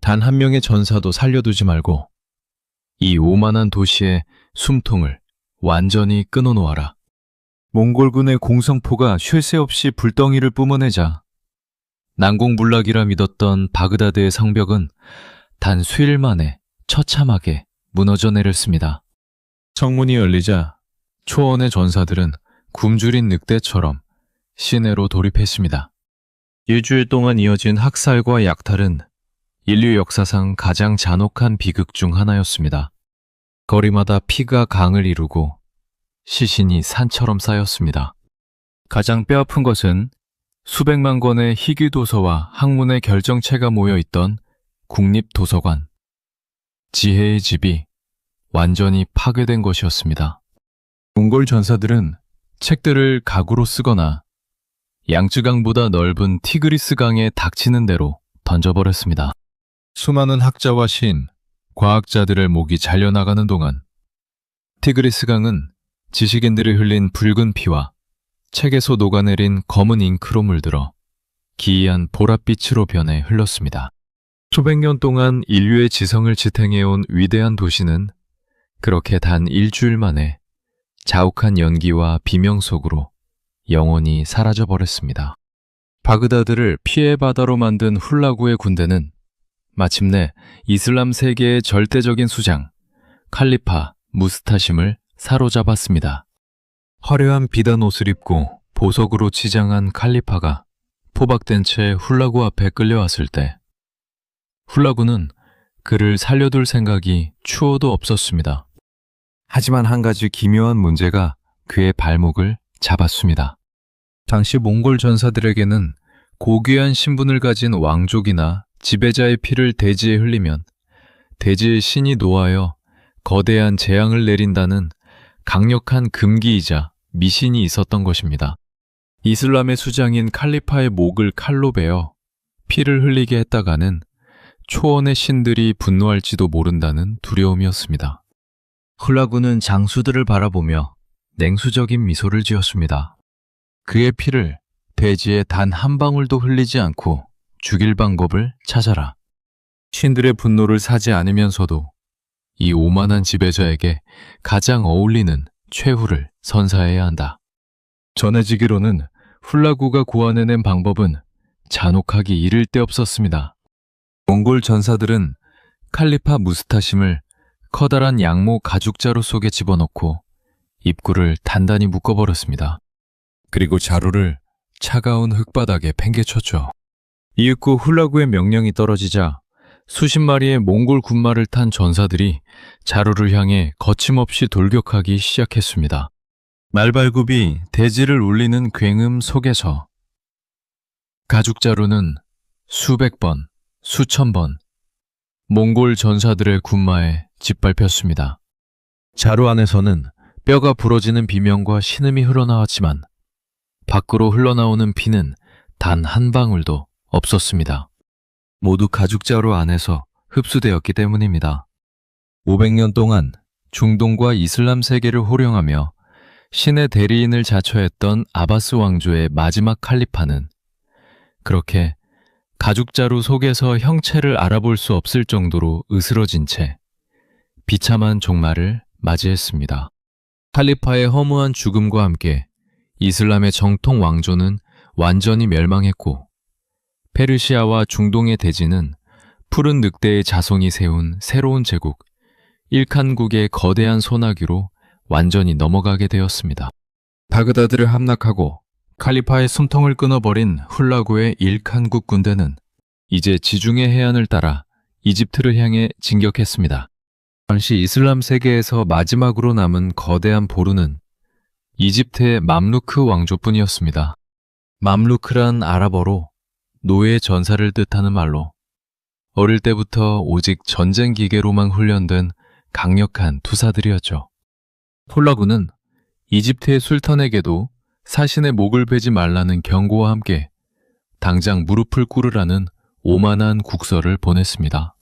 [SPEAKER 1] 단 한 명의 전사도 살려두지 말고 이 오만한 도시의 숨통을 완전히 끊어놓아라. 몽골군의 공성포가 쉴 새 없이 불덩이를 뿜어내자 난공불락이라 믿었던 바그다드의 성벽은 단 수일 만에 처참하게 무너져 내렸습니다. 성문이 열리자 초원의 전사들은 굶주린 늑대처럼 시내로 돌입했습니다. 일주일 동안 이어진 학살과 약탈은 인류 역사상 가장 잔혹한 비극 중 하나였습니다. 거리마다 피가 강을 이루고 시신이 산처럼 쌓였습니다. 가장 뼈아픈 것은 수백만 권의 희귀 도서와 학문의 결정체가 모여있던 국립도서관. 지혜의 집이 완전히 파괴된 것이었습니다. 몽골 전사들은 책들을 가구로 쓰거나 양쯔강보다 넓은 티그리스강에 닥치는 대로 던져버렸습니다. 수많은 학자와 시인, 과학자들의 목이 잘려나가는 동안 티그리스강은 지식인들이 흘린 붉은 피와 책에서 녹아내린 검은 잉크로 물들어 기이한 보랏빛으로 변해 흘렀습니다. 수백 년 동안 인류의 지성을 지탱해온 위대한 도시는 그렇게 단 일주일 만에 자욱한 연기와 비명 속으로 영원히 사라져버렸습니다. 바그다드를 피해 바다로 만든 훌라구의 군대는 마침내 이슬람 세계의 절대적인 수장 칼리파 무스타심을 사로잡았습니다. 화려한 비단 옷을 입고 보석으로 치장한 칼리파가 포박된 채 훌라구 앞에 끌려왔을 때 훌라구는 그를 살려둘 생각이 추호도 없었습니다. 하지만 한 가지 기묘한 문제가 그의 발목을 잡았습니다. 당시 몽골 전사들에게는 고귀한 신분을 가진 왕족이나 지배자의 피를 대지에 흘리면 대지의 신이 노하여 거대한 재앙을 내린다는 강력한 금기이자 미신이 있었던 것입니다. 이슬람의 수장인 칼리파의 목을 칼로 베어 피를 흘리게 했다가는 초원의 신들이 분노할지도 모른다는 두려움이었습니다. 훌라구는 장수들을 바라보며 냉수적인 미소를 지었습니다. 그의 피를 대지에 단 한 방울도 흘리지 않고 죽일 방법을 찾아라. 신들의 분노를 사지 않으면서도 이 오만한 지배자에게 가장 어울리는 최후를 선사해야 한다. 전해지기로는 훌라구가 고안해낸 방법은 잔혹하기 이를 데 없었습니다. 몽골 전사들은 칼리파 무스타심을 커다란 양모 가죽자루 속에 집어넣고 입구를 단단히 묶어버렸습니다. 그리고 자루를 차가운 흙바닥에 팽개쳤죠. 이윽고 훌라구의 명령이 떨어지자 수십 마리의 몽골 군마를 탄 전사들이 자루를 향해 거침없이 돌격하기 시작했습니다. 말발굽이 대지를 울리는 굉음 속에서 가죽자루는 수백 번, 수천 번 몽골 전사들의 군마에 짓밟혔습니다. 자루 안에서는 뼈가 부러지는 비명과 신음이 흘러나왔지만 밖으로 흘러나오는 피는 단 한 방울도 없었습니다. 모두 가죽자루 안에서 흡수되었기 때문입니다. 500년 동안 중동과 이슬람 세계를 호령하며 신의 대리인을 자처했던 아바스 왕조의 마지막 칼리파는 그렇게 가죽자루 속에서 형체를 알아볼 수 없을 정도로 으스러진 채 비참한 종말을 맞이했습니다. 칼리파의 허무한 죽음과 함께 이슬람의 정통 왕조는 완전히 멸망했고 페르시아와 중동의 대지는 푸른 늑대의 자손이 세운 새로운 제국 일칸국의 거대한 소나기로 완전히 넘어가게 되었습니다. 바그다드를 함락하고 칼리파의 숨통을 끊어버린 훌라구의 일칸국 군대는 이제 지중해 해안을 따라 이집트를 향해 진격했습니다. 당시 이슬람 세계에서 마지막으로 남은 거대한 보루는 이집트의 맘루크 왕조뿐이었습니다. 맘루크란 아랍어로 노예 전사를 뜻하는 말로 어릴 때부터 오직 전쟁 기계로만 훈련된 강력한 투사들이었죠. 훌라구는 이집트의 술탄에게도 사신의 목을 베지 말라는 경고와 함께 당장 무릎을 꿇으라는 오만한 국서를 보냈습니다.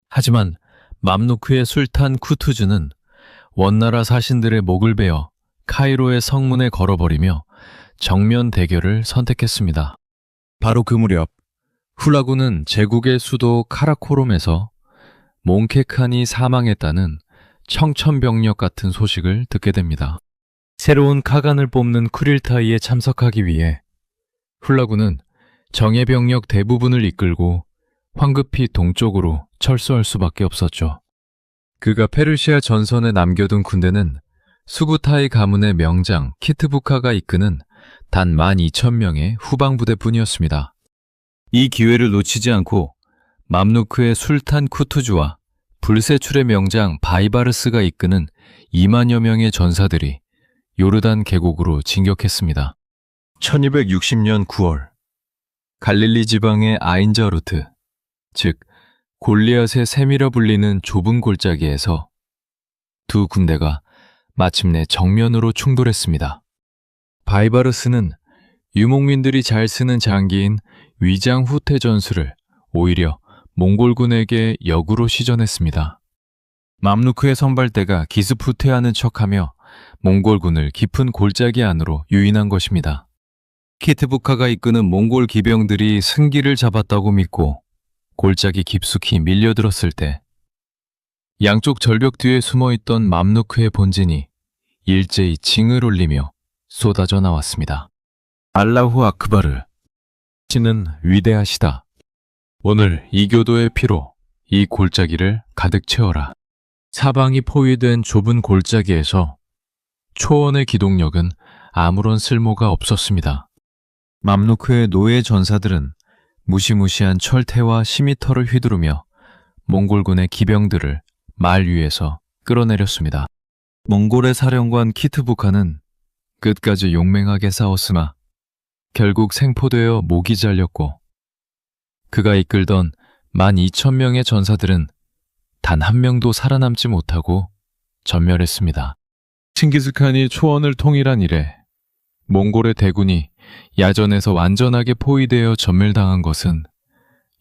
[SPEAKER 1] 하지만 맘루크의 술탄 쿠투즈는 원나라 사신들의 목을 베어 카이로의 성문에 걸어버리며 정면 대결을 선택했습니다. 바로 그 무렵 훌라군은 제국의 수도 카라코롬에서 몽케칸이 사망했다는 청천벽력 같은 소식을 듣게 됩니다. 새로운 카간을 뽑는 쿠릴타이에 참석하기 위해 훌라군은 정예 병력 대부분을 이끌고 황급히 동쪽으로 철수할 수밖에 없었죠. 그가 페르시아 전선에 남겨둔 군대는 수부타이 가문의 명장 키트부카가 이끄는 단 12,000명의 후방부대뿐이었습니다. 이 기회를 놓치지 않고 맘루크의 술탄 쿠투주와 불세출의 명장 바이바르스가 이끄는 2만여 명의 전사들이 요르단 계곡으로 진격했습니다. 1260년 9월 갈릴리 지방의 아인자루트, 즉 골리앗의 샘이라 불리는 좁은 골짜기에서 두 군대가 마침내 정면으로 충돌했습니다. 바이바르스는 유목민들이 잘 쓰는 장기인 위장 후퇴 전술을 오히려 몽골군에게 역으로 시전했습니다. 맘루크의 선발대가 기습 후퇴하는 척하며 몽골군을 깊은 골짜기 안으로 유인한 것입니다. 키트부카가 이끄는 몽골 기병들이 승기를 잡았다고 믿고 골짜기 깊숙이 밀려들었을 때 양쪽 절벽 뒤에 숨어있던 맘루크의 본진이 일제히 징을 올리며 쏟아져 나왔습니다. 알라후 아크바르, 신은 위대하시다. 오늘 이 교도의 피로 이 골짜기를 가득 채워라. 사방이 포위된 좁은 골짜기에서 초원의 기동력은 아무런 쓸모가 없었습니다. 맘루크의 노예 전사들은 무시무시한 철퇴와 시미터를 휘두르며 몽골군의 기병들을 말 위에서 끌어내렸습니다. 몽골의 사령관 키트부카는 끝까지 용맹하게 싸웠으나 결국 생포되어 목이 잘렸고 그가 이끌던 12,000명의 전사들은 단 한 명도 살아남지 못하고 전멸했습니다. 칭기스칸이 초원을 통일한 이래 몽골의 대군이 야전에서 완전하게 포위되어 전멸당한 것은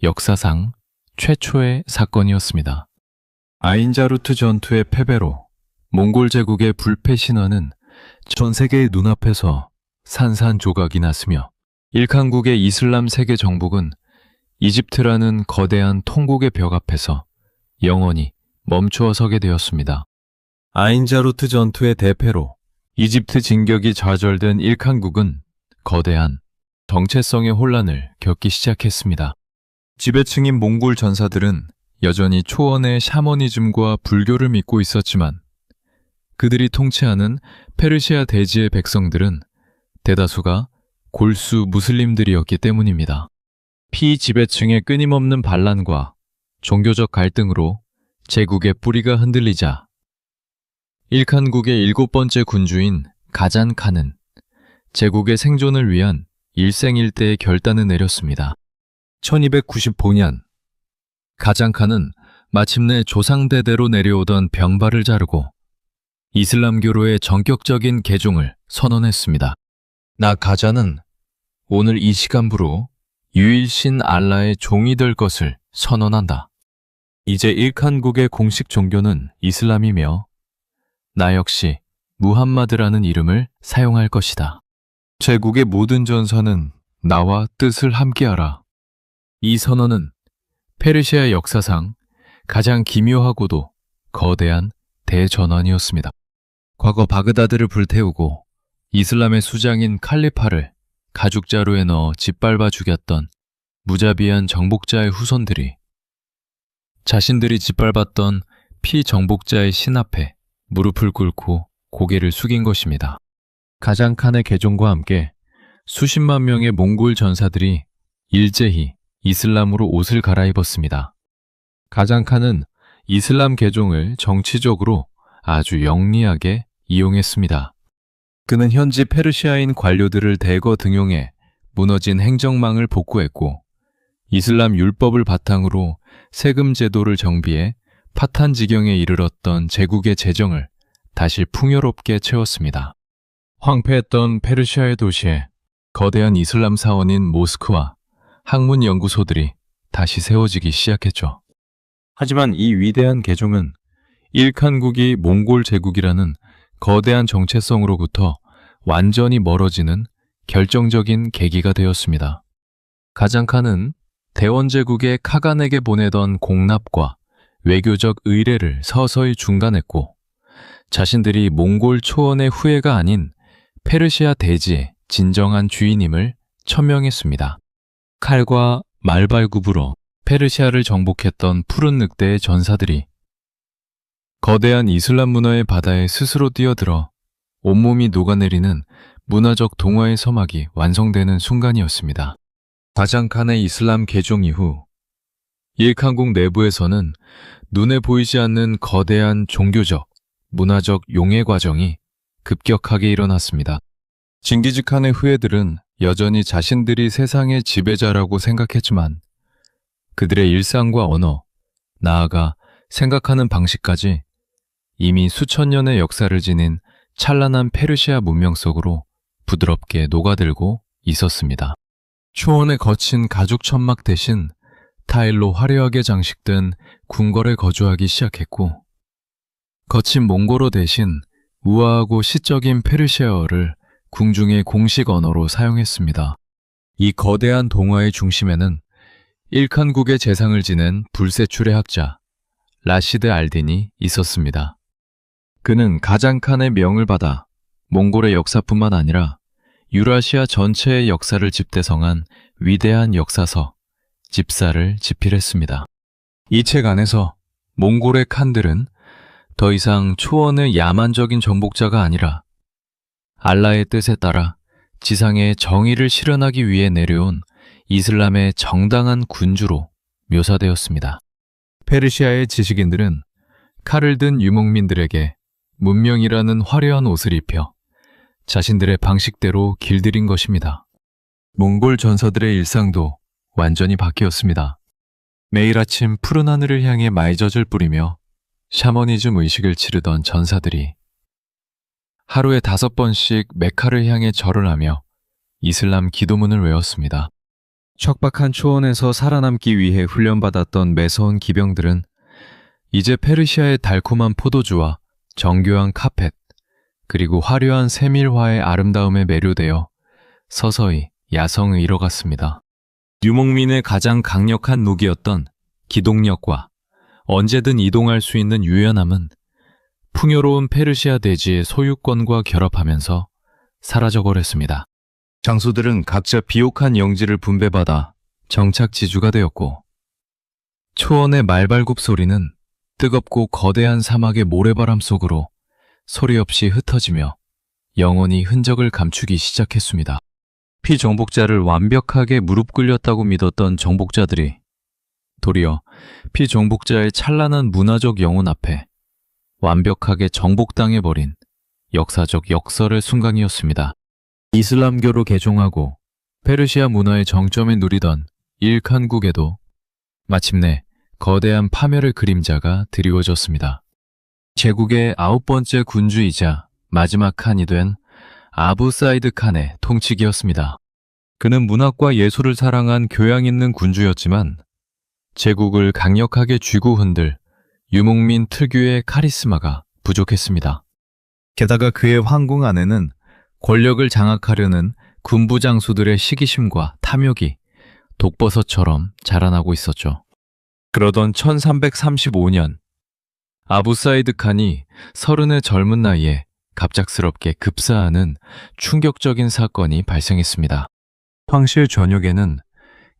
[SPEAKER 1] 역사상 최초의 사건이었습니다. 아인자루트 전투의 패배로 몽골 제국의 불패 신화는 전 세계의 눈앞에서 산산조각이 났으며 일칸국의 이슬람 세계 정복은 이집트라는 거대한 통곡의 벽 앞에서 영원히 멈추어 서게 되었습니다. 아인자루트 전투의 대패로 이집트 진격이 좌절된 일칸국은 거대한 정체성의 혼란을 겪기 시작했습니다. 지배층인 몽골 전사들은 여전히 초원의 샤머니즘과 불교를 믿고 있었지만 그들이 통치하는 페르시아 대지의 백성들은 대다수가 골수 무슬림들이었기 때문입니다. 피지배층의 끊임없는 반란과 종교적 갈등으로 제국의 뿌리가 흔들리자 일칸국의 7번째 군주인 가잔칸은 제국의 생존을 위한 일생일대의 결단을 내렸습니다. 1295년 가잔칸은 마침내 조상대대로 내려오던 병발을 자르고 이슬람교로의 전격적인 개종을 선언했습니다. 나 가잔은 오늘 이 시간부로 유일신 알라의 종이 될 것을 선언한다. 이제 일칸국의 공식 종교는 이슬람이며 나 역시 무함마드라는 이름을 사용할 것이다. 제국의 모든 전사는 나와 뜻을 함께하라. 이 선언은 페르시아 역사상 가장 기묘하고도 거대한 대전환이었습니다. 과거 바그다드를 불태우고 이슬람의 수장인 칼리파를 가죽자루에 넣어 짓밟아 죽였던 무자비한 정복자의 후손들이 자신들이 짓밟았던 피정복자의 신 앞에 무릎을 꿇고 고개를 숙인 것입니다. 가장칸의 개종과 함께 수십만 명의 몽골 전사들이 일제히 이슬람으로 옷을 갈아입었습니다. 가장칸은 이슬람 개종을 정치적으로 아주 영리하게 이용했습니다. 그는 현지 페르시아인 관료들을 대거 등용해 무너진 행정망을 복구했고 이슬람 율법을 바탕으로 세금 제도를 정비해 파탄 지경에 이르렀던 제국의 재정을 다시 풍요롭게 채웠습니다. 황폐했던 페르시아의 도시에 거대한 이슬람 사원인 모스크와 학문 연구소들이 다시 세워지기 시작했죠. 하지만 이 위대한 개종은 일칸국이 몽골 제국이라는 거대한 정체성으로부터 완전히 멀어지는 결정적인 계기가 되었습니다. 가장칸은 대원 제국의 카간에게 보내던 공납과 외교적 의뢰를 서서히 중단했고 자신들이 몽골 초원의 후예가 아닌 페르시아 대지의 진정한 주인임을 천명했습니다. 칼과 말발굽으로 페르시아를 정복했던 푸른 늑대의 전사들이 거대한 이슬람 문화의 바다에 스스로 뛰어들어 온몸이 녹아내리는 문화적 동화의 서막이 완성되는 순간이었습니다. 가장칸의 이슬람 개종 이후 일칸국 내부에서는 눈에 보이지 않는 거대한 종교적, 문화적 용해 과정이 급격하게 일어났습니다. 징기즈칸의 후예들은 여전히 자신들이 세상의 지배자라고 생각했지만 그들의 일상과 언어, 나아가 생각하는 방식까지 이미 수천 년의 역사를 지닌 찬란한 페르시아 문명 속으로 부드럽게 녹아들고 있었습니다. 초원의 거친 가죽 천막 대신 타일로 화려하게 장식된 궁궐에 거주하기 시작했고 거친 몽골어 대신 우아하고 시적인 페르시아어를 궁중의 공식 언어로 사용했습니다. 이 거대한 동화의 중심에는 일칸국의 재상을 지낸 불세출의 학자 라시드 알딘이 있었습니다. 그는 가장칸의 명을 받아 몽골의 역사뿐만 아니라 유라시아 전체의 역사를 집대성한 위대한 역사서 집사를 집필했습니다. 이 책 안에서 몽골의 칸들은 더 이상 초원의 야만적인 정복자가 아니라 알라의 뜻에 따라 지상의 정의를 실현하기 위해 내려온 이슬람의 정당한 군주로 묘사되었습니다. 페르시아의 지식인들은 칼을 든 유목민들에게 문명이라는 화려한 옷을 입혀 자신들의 방식대로 길들인 것입니다. 몽골 전사들의 일상도 완전히 바뀌었습니다. 매일 아침 푸른 하늘을 향해 마이젖을 뿌리며 샤머니즘 의식을 치르던 전사들이 하루에 5번씩 메카를 향해 절을 하며 이슬람 기도문을 외웠습니다. 척박한 초원에서 살아남기 위해 훈련받았던 매서운 기병들은 이제 페르시아의 달콤한 포도주와 정교한 카펫, 그리고 화려한 세밀화의 아름다움에 매료되어 서서히 야성을 잃어갔습니다. 유목민의 가장 강력한 무기였던 기동력과 언제든 이동할 수 있는 유연함은 풍요로운 페르시아 대지의 소유권과 결합하면서 사라져버렸습니다. 장수들은 각자 비옥한 영지를 분배받아 정착지주가 되었고 초원의 말발굽 소리는 뜨겁고 거대한 사막의 모래바람 속으로 소리 없이 흩어지며 영원히 흔적을 감추기 시작했습니다. 피정복자를 완벽하게 무릎 꿇렸다고 믿었던 정복자들이 도리어 피정복자의 찬란한 문화적 영혼 앞에 완벽하게 정복당해버린 역사적 역설의 순간이었습니다. 이슬람교로 개종하고 페르시아 문화의 정점에 누리던 일칸국에도 마침내 거대한 파멸의 그림자가 드리워졌습니다. 제국의 9번째 군주이자 마지막 칸이 된 아부 사이드 칸의 통치기였습니다. 그는 문학과 예술을 사랑한 교양 있는 군주였지만 제국을 강력하게 쥐고 흔들 유목민 특유의 카리스마가 부족했습니다. 게다가 그의 황궁 안에는 권력을 장악하려는 군부 장수들의 시기심과 탐욕이 독버섯처럼 자라나고 있었죠. 그러던 1335년 아부사이드 칸이 30의 젊은 나이에 갑작스럽게 급사하는 충격적인 사건이 발생했습니다. 황실 전역에는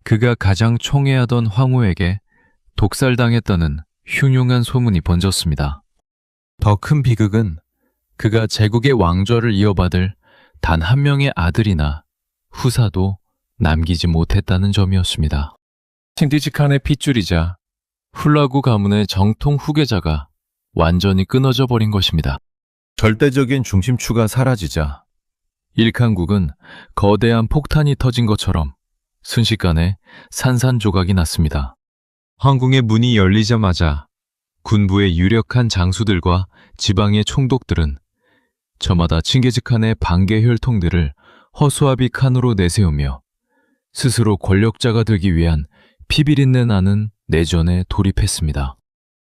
[SPEAKER 1] 그가 가장 총애하던 황후에게 독살당했다는 흉흉한 소문이 번졌습니다. 더 큰 비극은 그가 제국의 왕좌를 이어받을 단 한 명의 아들이나 후사도 남기지 못했다는 점이었습니다. 칭기즈칸의 핏줄이자 훌라구 가문의 정통 후계자가 완전히 끊어져 버린 것입니다. 절대적인 중심추가 사라지자 일칸국은 거대한 폭탄이 터진 것처럼 순식간에 산산조각이 났습니다. 황궁의 문이 열리자마자 군부의 유력한 장수들과 지방의 총독들은 저마다 칭기즈칸의 반개 혈통들을 허수아비 칸으로 내세우며 스스로 권력자가 되기 위한 피비린내 나는 내전에 돌입했습니다.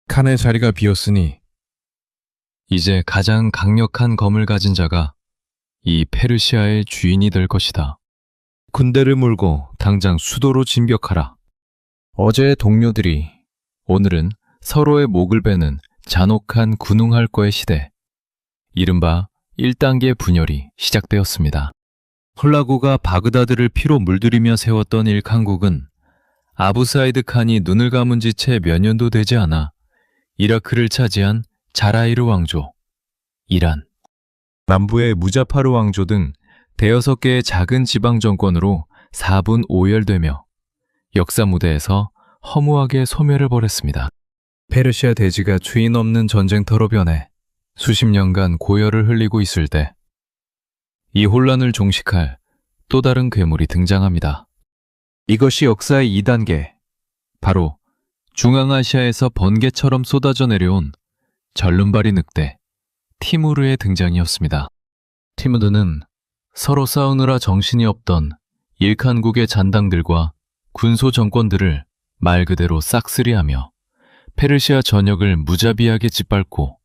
[SPEAKER 1] 칸의 자리가 비었으니 이제 가장 강력한 검을 가진 자가 이 페르시아의 주인이 될 것이다. 군대를 몰고 당장 수도로 진격하라. 어제의 동료들이 오늘은 서로의 목을 베는 잔혹한 군웅할 거의 시대, 이른바 1단계 분열이 시작되었습니다. 홀라구가 바그다드를 피로 물들이며 세웠던 일칸국은 아부사이드 칸이 눈을 감은 지 채 몇 년도 되지 않아 이라크를 차지한 자라이르 왕조, 이란, 남부의 무자파르 왕조 등 대여섯 개의 작은 지방 정권으로 4분 5열되며 역사 무대에서 허무하게 소멸을 벌였습니다. 페르시아 대지가 주인 없는 전쟁터로 변해 수십 년간 고열을 흘리고 있을 때 이 혼란을 종식할 또 다른 괴물이 등장합니다. 이것이 역사의 2단계, 바로 중앙아시아에서 번개처럼 쏟아져 내려온 절름발이 늑대 티무르의 등장이었습니다. 티무르는 서로 싸우느라 정신이 없던 일칸국의 잔당들과 군소 정권들을 말 그대로 싹쓸이하며 페르시아 전역을 무자비하게 짓밟고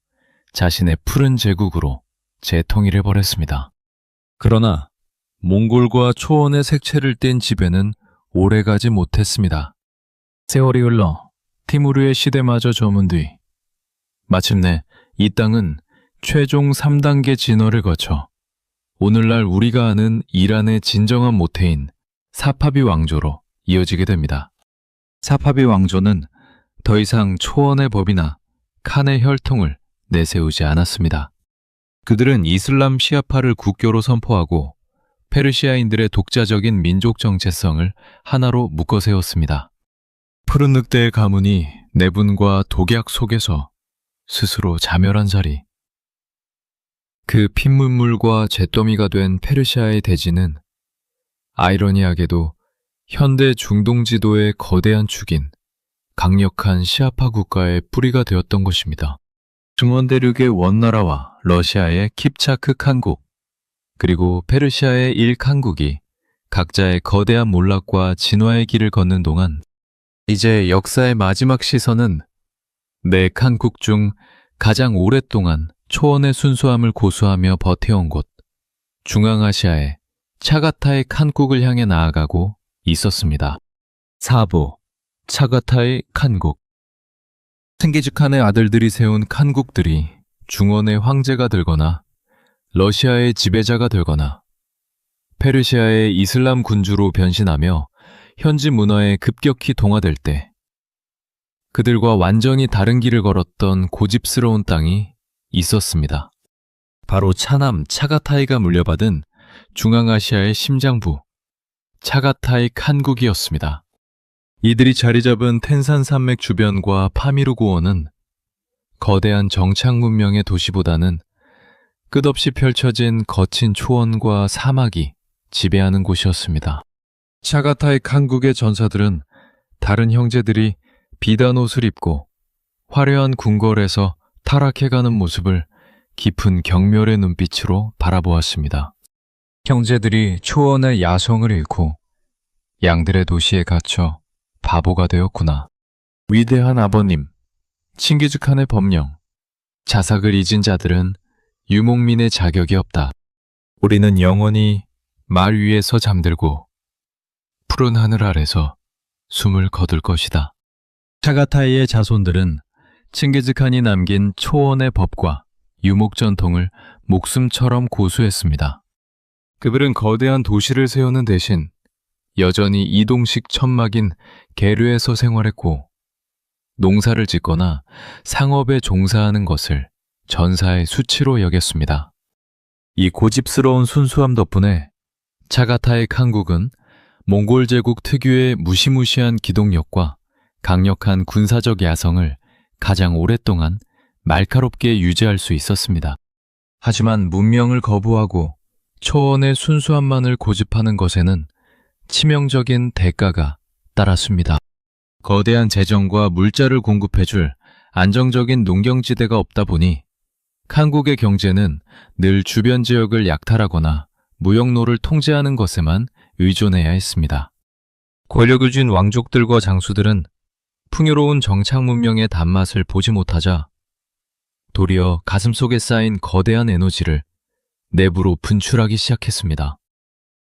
[SPEAKER 1] 자신의 푸른 제국으로 재통일해 버렸습니다. 그러나 몽골과 초원의 색채를 띤 지배는 오래가지 못했습니다. 세월이 흘러 티무르의 시대마저 저문 뒤 마침내 이 땅은 최종 3단계 진화를 거쳐 오늘날 우리가 아는 이란의 진정한 모태인 사파비 왕조로 이어지게 됩니다. 사파비 왕조는 더 이상 초원의 법이나 칸의 혈통을 내세우지 않았습니다. 그들은 이슬람 시아파를 국교로 선포하고 페르시아인들의 독자적인 민족 정체성을 하나로 묶어 세웠습니다. 푸른 늑대의 가문이 내분과 독약 속에서 스스로 자멸한 자리. 그 핏물물과 잿더미가 된 페르시아의 대지는 아이러니하게도 현대 중동 지도의 거대한 축인 강력한 시아파 국가의 뿌리가 되었던 것입니다. 중원대륙의 원나라와 러시아의 킵차크 칸국, 그리고 페르시아의 일칸국이 각자의 거대한 몰락과 진화의 길을 걷는 동안 이제 역사의 마지막 시선은 네 칸국 중 가장 오랫동안 초원의 순수함을 고수하며 버텨온 곳 중앙아시아의 차가타이 칸국을 향해 나아가고 있었습니다. 사부 차가타이 칸국. 칭기즈칸의 아들들이 세운 칸국들이 중원의 황제가 되거나 러시아의 지배자가 되거나 페르시아의 이슬람 군주로 변신하며 현지 문화에 급격히 동화될 때 그들과 완전히 다른 길을 걸었던 고집스러운 땅이 있었습니다. 바로 차남 차가타이가 물려받은 중앙아시아의 심장부 차가타이 칸국이었습니다. 이들이 자리 잡은 텐산 산맥 주변과 파미르 고원은 거대한 정착 문명의 도시보다는 끝없이 펼쳐진 거친 초원과 사막이 지배하는 곳이었습니다. 차가타이 칸국의 전사들은 다른 형제들이 비단 옷을 입고 화려한 궁궐에서 타락해가는 모습을 깊은 경멸의 눈빛으로 바라보았습니다. 형제들이 초원의 야성을 잃고 양들의 도시에 갇혀 바보가 되었구나. 위대한 아버님, 칭기즈칸의 법령, 자삭을 잊은 자들은 유목민의 자격이 없다. 우리는 영원히 말 위에서 잠들고 푸른 하늘 아래서 숨을 거둘 것이다. 차가타이의 자손들은 칭기즈칸이 남긴 초원의 법과 유목 전통을 목숨처럼 고수했습니다. 그들은 거대한 도시를 세우는 대신 여전히 이동식 천막인 계류에서 생활했고 농사를 짓거나 상업에 종사하는 것을 전사의 수치로 여겼습니다. 이 고집스러운 순수함 덕분에 차가타이 칸국은 몽골 제국 특유의 무시무시한 기동력과 강력한 군사적 야성을 가장 오랫동안 날카롭게 유지할 수 있었습니다. 하지만 문명을 거부하고 초원의 순수함만을 고집하는 것에는 치명적인 대가가 따랐습니다. 거대한 재정과 물자를 공급해줄 안정적인 농경지대가 없다 보니 칸국의 경제는 늘 주변 지역을 약탈하거나 무역로를 통제하는 것에만 의존해야 했습니다. 권력을 쥔 왕족들과 장수들은 풍요로운 정착 문명의 단맛을 보지 못하자 도리어 가슴속에 쌓인 거대한 에너지를 내부로 분출하기 시작했습니다.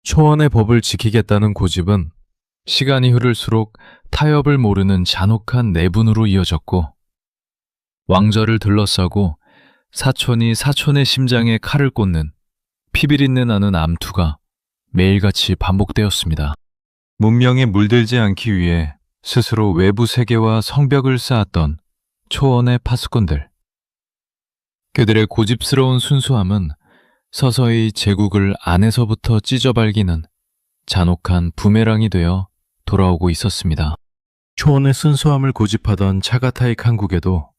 [SPEAKER 1] 초원의 법을 지키겠다는 고집은 시간이 흐를수록 타협을 모르는 잔혹한 내분으로 이어졌고, 왕좌를 들러싸고 사촌이 사촌의 심장에 칼을 꽂는 피비린내 나는 암투가 매일같이 반복되었습니다. 문명에 물들지 않기 위해 스스로 외부 세계와 성벽을 쌓았던 초원의 파수꾼들. 그들의 고집스러운 순수함은 서서히 제국을 안에서부터 찢어발기는 잔혹한 부메랑이 되어 돌아오고 있었습니다. 초원의 순수함을 고집하던 차가타이 칸국에도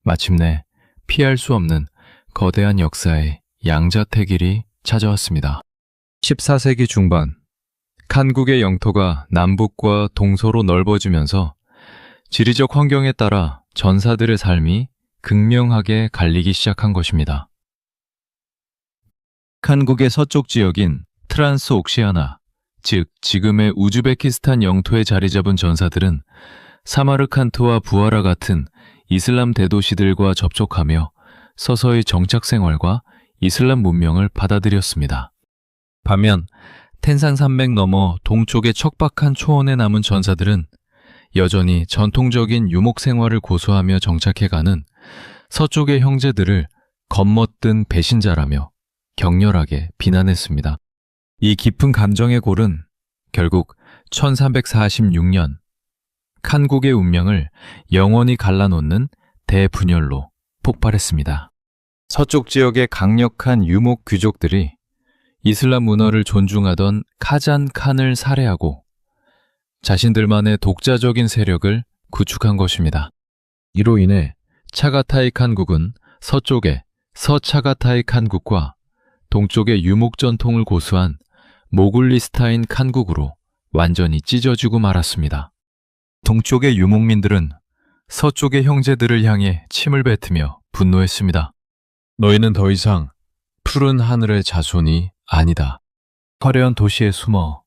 [SPEAKER 1] 마침내 피할 수 없는 거대한 역사의 양자택일이 찾아왔습니다. 14세기 중반, 칸국의 영토가 남북과 동서로 넓어지면서 지리적 환경에 따라 전사들의 삶이 극명하게 갈리기 시작한 것입니다. 칸국의 서쪽 지역인 트란스옥시아나, 즉 지금의 우즈베키스탄 영토에 자리 잡은 전사들은 사마르칸트와 부하라 같은 이슬람 대도시들과 접촉하며 서서히 정착 생활과 이슬람 문명을 받아들였습니다. 반면 텐산산맥 너머 동쪽의 척박한 초원에 남은 전사들은 여전히 전통적인 유목 생활을 고수하며 정착해가는 서쪽의 형제들을 겉멋든 배신자라며 격렬하게 비난했습니다. 이 깊은 감정의 골은 결국 1346년 칸국의 운명을 영원히 갈라놓는 대분열로 폭발했습니다. 서쪽 지역의 강력한 유목 귀족들이 이슬람 문화를 존중하던 카잔 칸을 살해하고 자신들만의 독자적인 세력을 구축한 것입니다. 이로 인해 차가타이 칸국은 서쪽의 서차가타이 칸국과 동쪽의 유목 전통을 고수한 모굴리스타인 칸국으로 완전히 찢어지고 말았습니다. 동쪽의 유목민들은 서쪽의 형제들을 향해 침을 뱉으며 분노했습니다. 너희는 더 이상 푸른 하늘의 자손이 아니다. 화려한 도시에 숨어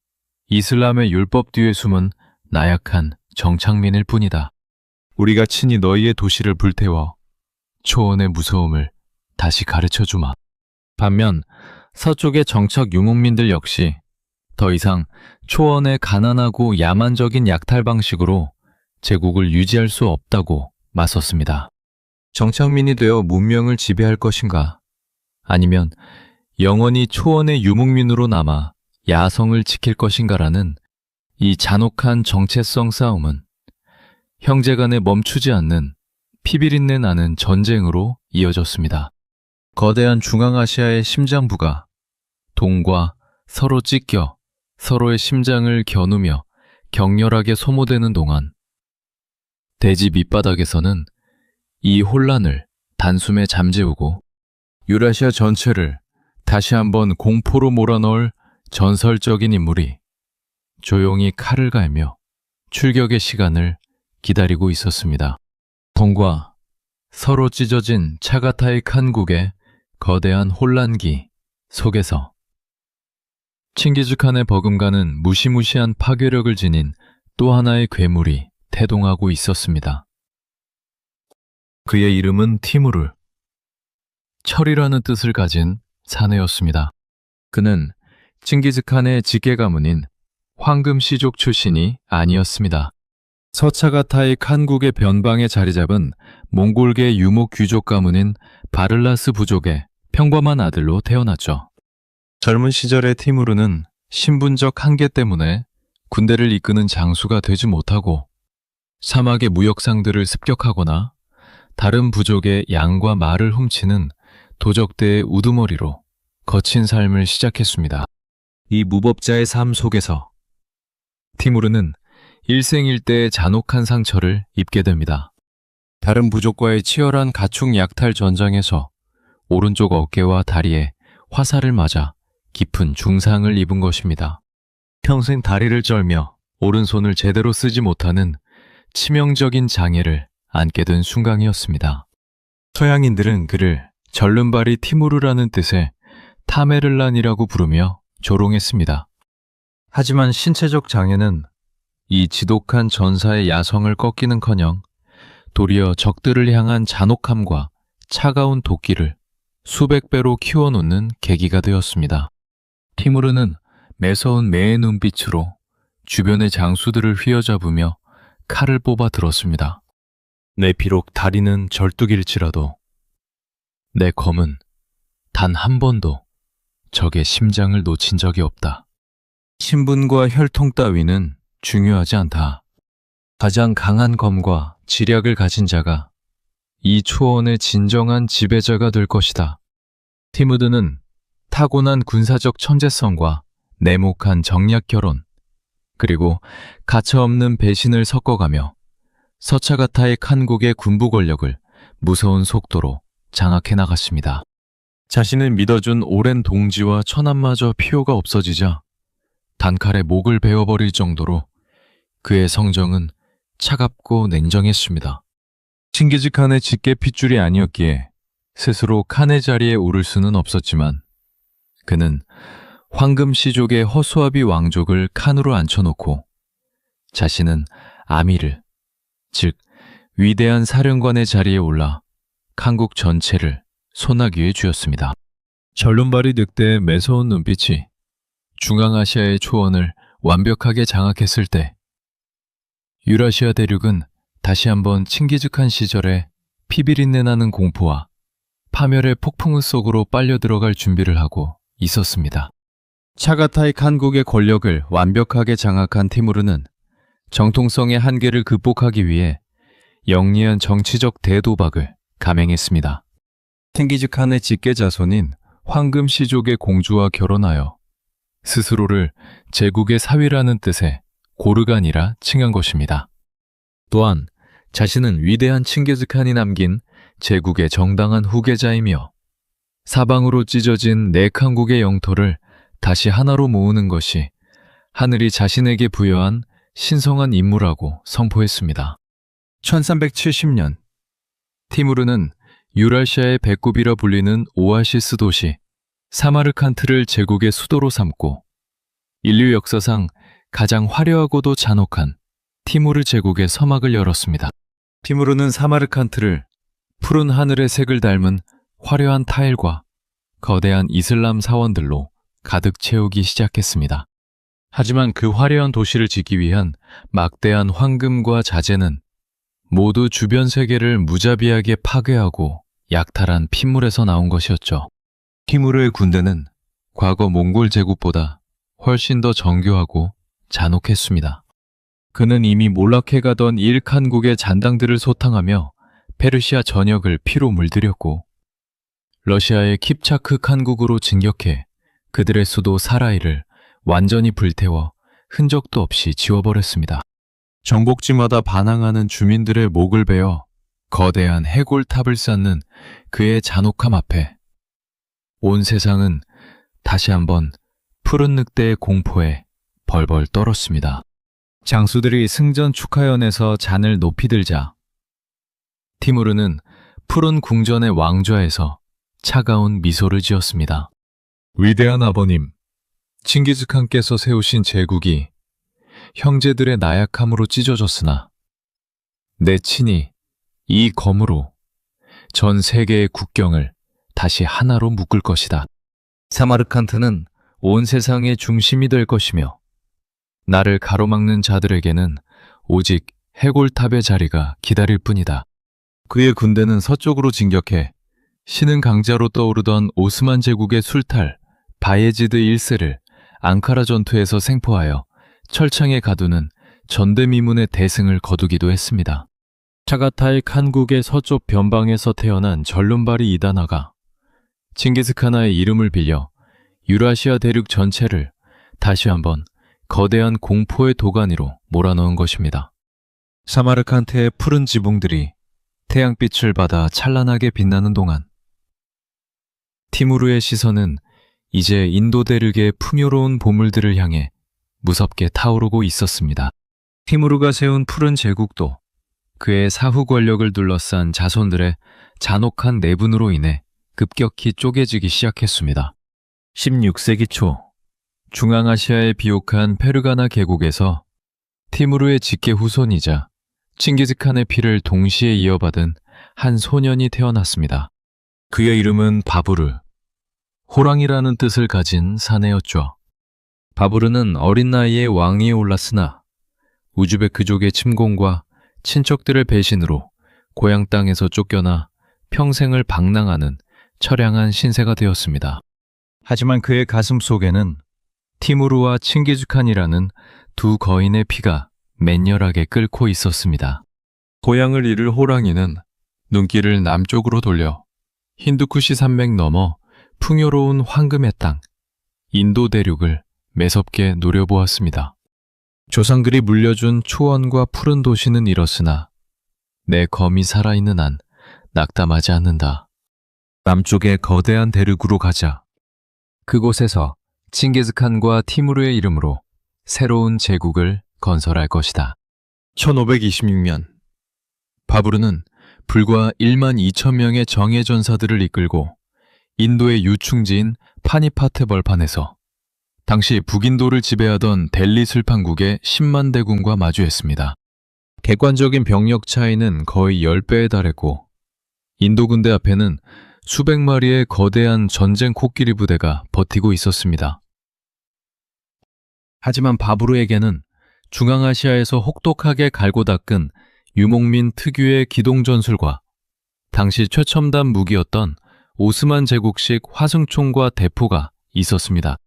[SPEAKER 1] 이슬람의 율법 뒤에 숨은 나약한 정착민일 뿐이다. 우리가 친히 너희의 도시를 불태워 초원의 무서움을 다시 가르쳐주마. 반면 서쪽의 정착 유목민들 역시 더 이상 초원의 가난하고 야만적인 약탈 방식으로 제국을 유지할 수 없다고 맞섰습니다. 정착민이 되어 문명을 지배할 것인가? 아니면 영원히 초원의 유목민으로 남아 야성을 지킬 것인가라는 이 잔혹한 정체성 싸움은 형제간에 멈추지 않는 피비린내 나는 전쟁으로 이어졌습니다. 거대한 중앙아시아의 심장부가 동과 서로 찢겨 서로의 심장을 겨누며 격렬하게 소모되는 동안 대지 밑바닥에서는 이 혼란을 단숨에 잠재우고 유라시아 전체를 다시 한번 공포로 몰아넣을 전설적인 인물이 조용히 칼을 갈며 출격의 시간을 기다리고 있었습니다. 동과 서로 찢어진 차가타이 칸국의 거대한 혼란기 속에서 칭기즈칸의 버금가는 무시무시한 파괴력을 지닌 또 하나의 괴물이 태동하고 있었습니다. 그의 이름은 티무르, 철이라는 뜻을 가진 사내였습니다. 그는 칭기즈칸의 직계 가문인 황금시족 출신이 아니었습니다. 서차가타이 칸국의 변방에 자리 잡은 몽골계 유목 귀족 가문인 바를라스 부족의 평범한 아들로 태어났죠. 젊은 시절의 티무르는 신분적 한계 때문에 군대를 이끄는 장수가 되지 못하고 사막의 무역상들을 습격하거나 다른 부족의 양과 말을 훔치는 도적대의 우두머리로 거친 삶을 시작했습니다. 이 무법자의 삶 속에서 티무르는 일생일대의 잔혹한 상처를 입게 됩니다. 다른 부족과의 치열한 가축 약탈 전장에서 오른쪽 어깨와 다리에 화살을 맞아 깊은 중상을 입은 것입니다. 평생 다리를 쩔며 오른손을 제대로 쓰지 못하는 치명적인 장애를 안게 된 순간이었습니다. 서양인들은 그를 절름발이 티무르라는 뜻의 타메를란이라고 부르며 조롱했습니다. 하지만 신체적 장애는 이 지독한 전사의 야성을 꺾기는커녕 도리어 적들을 향한 잔혹함과 차가운 도끼를 수백 배로 키워놓는 계기가 되었습니다. 티무르는 매서운 매의 눈빛으로 주변의 장수들을 휘어잡으며 칼을 뽑아 들었습니다. 내 비록 다리는 절뚝일지라도 내 검은 단 한 번도 적의 심장을 놓친 적이 없다. 신분과 혈통 따위는 중요하지 않다. 가장 강한 검과 지략을 가진 자가 이 초원의 진정한 지배자가 될 것이다. 티무드는 타고난 군사적 천재성과 내목한 정략 결혼, 그리고 가차없는 배신을 섞어가며 서차가타의 칸국의 군부 권력을 무서운 속도로 장악해 나갔습니다. 자신을 믿어준 오랜 동지와 처남마저 필요가 없어지자 단칼에 목을 베어버릴 정도로 그의 성정은 차갑고 냉정했습니다. 칭기즈칸의 직계 핏줄이 아니었기에 스스로 칸의 자리에 오를 수는 없었지만 그는 황금시족의 허수아비 왕족을 칸으로 앉혀놓고 자신은 아미르, 즉 위대한 사령관의 자리에 올라 칸국 전체를 손아귀에 쥐었습니다. 절름발이 늑대의 매서운 눈빛이 중앙아시아의 초원을 완벽하게 장악했을 때 유라시아 대륙은 다시 한번 칭기즈칸 시절의 피비린내 나는 공포와 파멸의 폭풍우 속으로 빨려 들어갈 준비를 하고 있었습니다. 차가타이 칸국의 권력을 완벽하게 장악한 티무르는 정통성의 한계를 극복하기 위해 영리한 정치적 대도박을 감행했습니다. 칭기즈칸의 직계 자손인 황금시족의 공주와 결혼하여 스스로를 제국의 사위라는 뜻의 고르간이라 칭한 것입니다. 또한 자신은 위대한 칭기즈칸이 남긴 제국의 정당한 후계자이며 사방으로 찢어진 네 칸국의 영토를 다시 하나로 모으는 것이 하늘이 자신에게 부여한 신성한 임무라고 선포했습니다. 1370년 티무르는 유랄시아의 배꼽이라 불리는 오아시스 도시 사마르칸트를 제국의 수도로 삼고 인류 역사상 가장 화려하고도 잔혹한 티무르 제국의 서막을 열었습니다. 티무르는 사마르칸트를 푸른 하늘의 색을 닮은 화려한 타일과 거대한 이슬람 사원들로 가득 채우기 시작했습니다. 하지만 그 화려한 도시를 짓기 위한 막대한 황금과 자재는 모두 주변 세계를 무자비하게 파괴하고 약탈한 핏물에서 나온 것이었죠. 티무르의 군대는 과거 몽골 제국보다 훨씬 더 정교하고 잔혹했습니다. 그는 이미 몰락해가던 일칸국의 잔당들을 소탕하며 페르시아 전역을 피로 물들였고 러시아의 킵차크 칸국으로 진격해 그들의 수도 사라이를 완전히 불태워 흔적도 없이 지워버렸습니다. 정복지마다 반항하는 주민들의 목을 베어 거대한 해골탑을 쌓는 그의 잔혹함 앞에 온 세상은 다시 한번 푸른 늑대의 공포에 벌벌 떨었습니다. 장수들이 승전 축하연에서 잔을 높이 들자 티무르는 푸른 궁전의 왕좌에서 차가운 미소를 지었습니다. 위대한 아버님, 칭기즈칸께서 세우신 제국이 형제들의 나약함으로 찢어졌으나 내 친히 이 검으로 전 세계의 국경을 다시 하나로 묶을 것이다. 사마르칸트는 온 세상의 중심이 될 것이며 나를 가로막는 자들에게는 오직 해골탑의 자리가 기다릴 뿐이다. 그의 군대는 서쪽으로 진격해 신흥 강자로 떠오르던 오스만 제국의 술탈 바예지드 1세를 앙카라 전투에서 생포하여 철창에 가두는 전대미문의 대승을 거두기도 했습니다. 차가타이 칸국의 서쪽 변방에서 태어난 절름발이 이다나가 칭기스칸의 이름을 빌려 유라시아 대륙 전체를 다시 한번 거대한 공포의 도가니로 몰아넣은 것입니다. 사마르칸트의 푸른 지붕들이 태양빛을 받아 찬란하게 빛나는 동안 티무르의 시선은 이제 인도 대륙의 풍요로운 보물들을 향해 무섭게 타오르고 있었습니다. 티무르가 세운 푸른 제국도 그의 사후 권력을 둘러싼 자손들의 잔혹한 내분으로 인해 급격히 쪼개지기 시작했습니다. 16세기 초 중앙아시아에 비옥한 페르가나 계곡에서 티무르의 직계 후손이자 칭기즈칸의 피를 동시에 이어받은 한 소년이 태어났습니다. 그의 이름은 바부르, 호랑이라는 뜻을 가진 사내였죠. 바부르는 어린 나이에 왕위에 올랐으나 우즈베크족의 침공과 친척들의 배신으로 고향 땅에서 쫓겨나 평생을 방랑하는 처량한 신세가 되었습니다. 하지만 그의 가슴 속에는 티무르와 칭기즈칸이라는 두 거인의 피가 맹렬하게 끓고 있었습니다. 고향을 잃을 호랑이는 눈길을 남쪽으로 돌려 힌두쿠시 산맥 너머 풍요로운 황금의 땅, 인도 대륙을 매섭게 노려보았습니다. 조상들이 물려준 초원과 푸른 도시는 잃었으나 내 검이 살아있는 한 낙담하지 않는다. 남쪽의 거대한 대륙으로 가자. 그곳에서 칭기즈칸과 티무르의 이름으로 새로운 제국을 건설할 것이다. 1526년 바부르는 불과 1만 2천 명의 정예 전사들을 이끌고 인도의 유충지인 파니파트 벌판에서 당시 북인도를 지배하던 델리 술판국의 10만 대군과 마주했습니다. 객관적인 병력 차이는 거의 10배에 달했고 인도 군대 앞에는 수백 마리의 거대한 전쟁 코끼리 부대가 버티고 있었습니다. 하지만 바부르에게는 중앙아시아에서 혹독하게 갈고 닦은 유목민 특유의 기동전술과 당시 최첨단 무기였던 오스만 제국식 화승총과 대포가 있었습니다.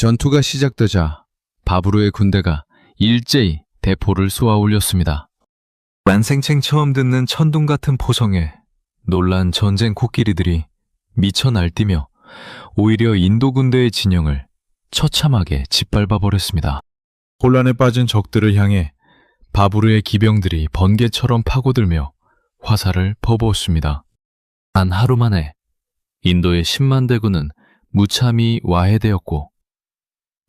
[SPEAKER 1] 전투가 시작되자 바부르의 군대가 일제히 대포를 쏘아 올렸습니다. 만생생 처음 듣는 천둥 같은 포성에 놀란 전쟁 코끼리들이 미쳐 날뛰며 오히려 인도 군대의 진영을 처참하게 짓밟아 버렸습니다. 혼란에 빠진 적들을 향해 바부르의 기병들이 번개처럼 파고들며 화살을 퍼부었습니다. 단 하루 만에 인도의 10만 대군은 무참히 와해되었고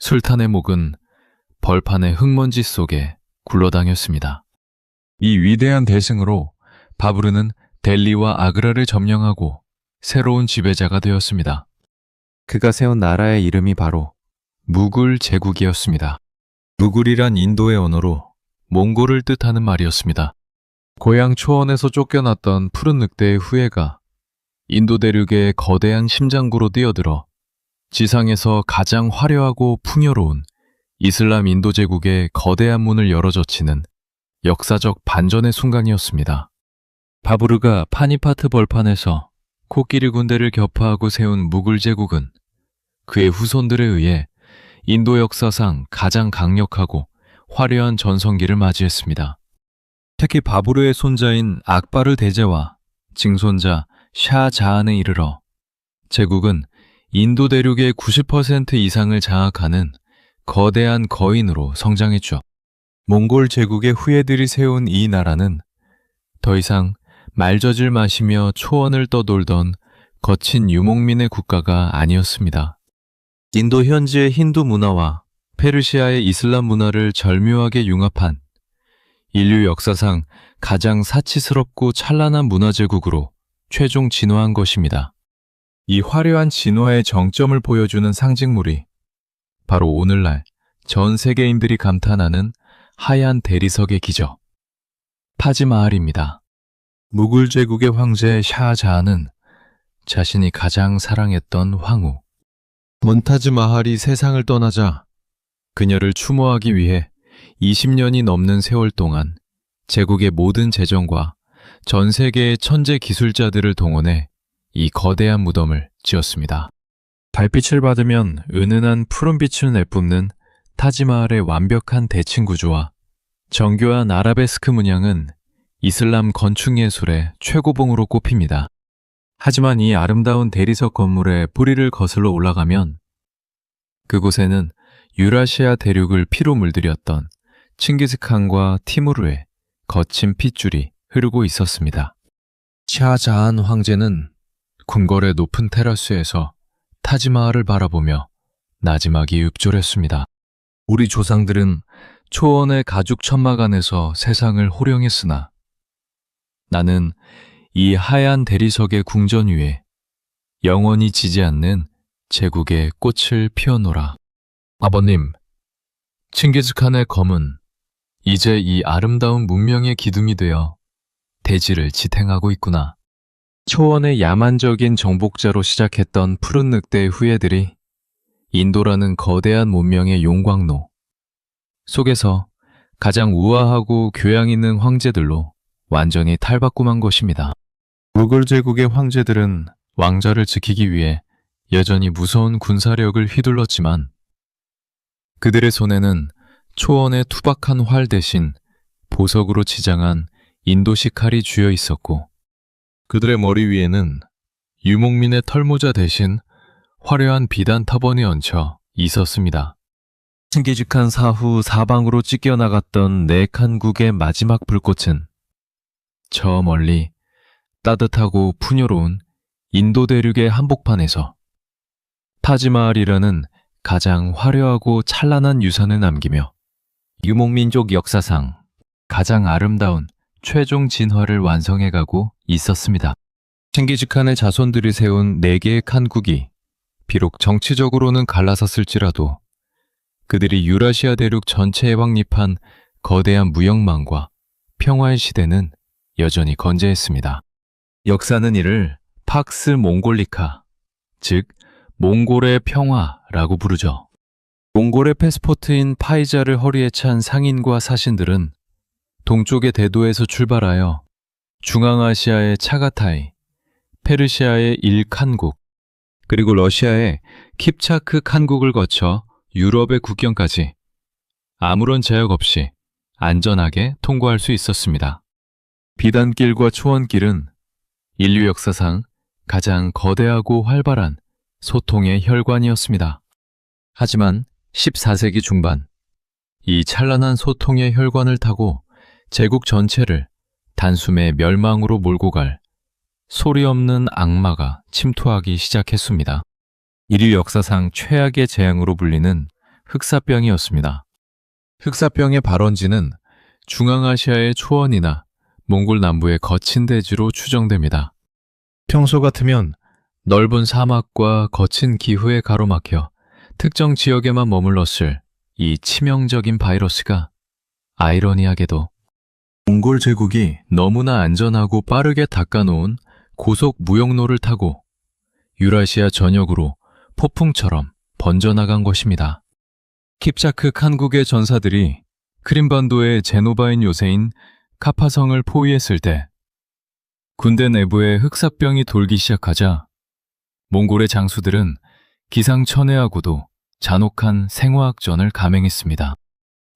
[SPEAKER 1] 술탄의 목은 벌판의 흙먼지 속에 굴러다녔습니다. 이 위대한 대승으로 바부르는 델리와 아그라를 점령하고 새로운 지배자가 되었습니다. 그가 세운 나라의 이름이 바로 무굴 제국이었습니다. 무굴이란 인도의 언어로 몽골을 뜻하는 말이었습니다. 고향 초원에서 쫓겨났던 푸른 늑대의 후예가 인도 대륙의 거대한 심장구로 뛰어들어 지상에서 가장 화려하고 풍요로운 이슬람 인도 제국의 거대한 문을 열어젖히는 역사적 반전의 순간이었습니다. 바부르가 파니파트 벌판에서 코끼리 군대를 격파하고 세운 무굴 제국은 그의 후손들에 의해 인도 역사상 가장 강력하고 화려한 전성기를 맞이했습니다. 특히 바부르의 손자인 악바르 대제와 증손자 샤자한에 이르러 제국은 인도 대륙의 90% 이상을 장악하는 거대한 거인으로 성장했죠. 몽골 제국의 후예들이 세운 이 나라는 더 이상 말젖을 마시며 초원을 떠돌던 거친 유목민의 국가가 아니었습니다. 인도 현지의 힌두 문화와 페르시아의 이슬람 문화를 절묘하게 융합한 인류 역사상 가장 사치스럽고 찬란한 문화 제국으로 최종 진화한 것입니다. 이 화려한 진화의 정점을 보여주는 상징물이 바로 오늘날 전 세계인들이 감탄하는 하얀 대리석의 기적, 타지마할입니다. 무굴 제국의 황제 샤자한은 자신이 가장 사랑했던 황후 문타즈 마할이 세상을 떠나자 그녀를 추모하기 위해 20년이 넘는 세월 동안 제국의 모든 재정과 전 세계의 천재 기술자들을 동원해 이 거대한 무덤을 지었습니다. 달빛을 받으면 은은한 푸른빛을 내뿜는 타지마할의 완벽한 대칭 구조와 정교한 아라베스크 문양은 이슬람 건축예술의 최고봉으로 꼽힙니다. 하지만 이 아름다운 대리석 건물의 뿌리를 거슬러 올라가면 그곳에는 유라시아 대륙을 피로 물들였던 칭기즈칸과 티무르의 거친 핏줄이 흐르고 있었습니다. 샤자한 황제는 궁궐의 높은 테라스에서 타지마할을 바라보며 나지막이 읊조렸습니다. 우리 조상들은 초원의 가죽 천막 안에서 세상을 호령했으나 나는 이 하얀 대리석의 궁전 위에 영원히 지지 않는 제국의 꽃을 피워노라. 아버님, 칭기즈칸의 검은 이제 이 아름다운 문명의 기둥이 되어 대지를 지탱하고 있구나. 초원의 야만적인 정복자로 시작했던 푸른 늑대의 후예들이 인도라는 거대한 문명의 용광로 속에서 가장 우아하고 교양 있는 황제들로 완전히 탈바꿈한 것입니다. 무굴 제국의 황제들은 왕좌를 지키기 위해 여전히 무서운 군사력을 휘둘렀지만 그들의 손에는 초원의 투박한 활 대신 보석으로 치장한 인도식 칼이 쥐어 있었고 그들의 머리 위에는 유목민의 털모자 대신 화려한 비단 터번이 얹혀 있었습니다. 칭기즈칸 사후 사방으로 찢겨나갔던 네칸국의 마지막 불꽃은 저 멀리 따뜻하고 풍요로운 인도 대륙의 한복판에서 타지마할이라는 가장 화려하고 찬란한 유산을 남기며 유목민족 역사상 가장 아름다운 최종 진화를 완성해가고 있었습니다. 칭기즈칸의 자손들이 세운 4개의 칸국이 비록 정치적으로는 갈라섰을지라도 그들이 유라시아 대륙 전체에 확립한 거대한 무역망과 평화의 시대는 여전히 건재했습니다. 역사는 이를 팍스 몽골리카, 즉 몽골의 평화라고 부르죠. 몽골의 패스포트인 파이자를 허리에 찬 상인과 사신들은 동쪽의 대도에서 출발하여 중앙아시아의 차가타이, 페르시아의 일칸국, 그리고 러시아의 킵차크 칸국을 거쳐 유럽의 국경까지 아무런 제약 없이 안전하게 통과할 수 있었습니다. 비단길과 초원길은 인류 역사상 가장 거대하고 활발한 소통의 혈관이었습니다. 하지만 14세기 중반, 이 찬란한 소통의 혈관을 타고 제국 전체를 단숨에 멸망으로 몰고 갈 소리 없는 악마가 침투하기 시작했습니다. 인류 역사상 최악의 재앙으로 불리는 흑사병이었습니다. 흑사병의 발원지는 중앙아시아의 초원이나 몽골 남부의 거친 대지로 추정됩니다. 평소 같으면 넓은 사막과 거친 기후에 가로막혀 특정 지역에만 머물렀을 이 치명적인 바이러스가 아이러니하게도 몽골 제국이 너무나 안전하고 빠르게 닦아놓은 고속 무역로를 타고 유라시아 전역으로 폭풍처럼 번져나간 것입니다. 킵차크 칸국의 전사들이 크림반도의 제노바인 요새인 카파성을 포위했을 때 군대 내부에 흑사병이 돌기 시작하자 몽골의 장수들은 기상천외하고도 잔혹한 생화학전을 감행했습니다.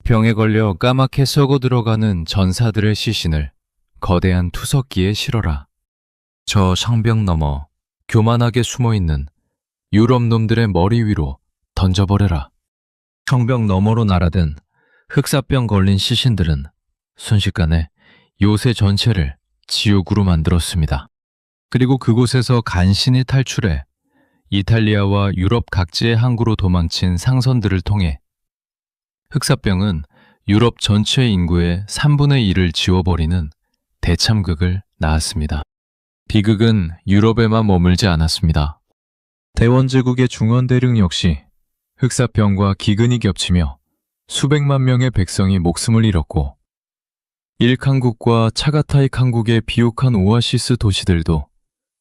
[SPEAKER 1] 병에 걸려 까맣게 썩어 들어가는 전사들의 시신을 거대한 투석기에 실어라. 저 상병 너머 교만하게 숨어있는 유럽 놈들의 머리 위로 던져버려라. 성벽 너머로 날아든 흑사병 걸린 시신들은 순식간에 요새 전체를 지옥으로 만들었습니다. 그리고 그곳에서 간신히 탈출해 이탈리아와 유럽 각지의 항구로 도망친 상선들을 통해 흑사병은 유럽 전체 인구의 3분의 1을 지워버리는 대참극을 낳았습니다. 비극은 유럽에만 머물지 않았습니다. 대원제국의 중원대륙 역시 흑사병과 기근이 겹치며 수백만 명의 백성이 목숨을 잃었고 일칸국과 차가타이 칸국의 비옥한 오아시스 도시들도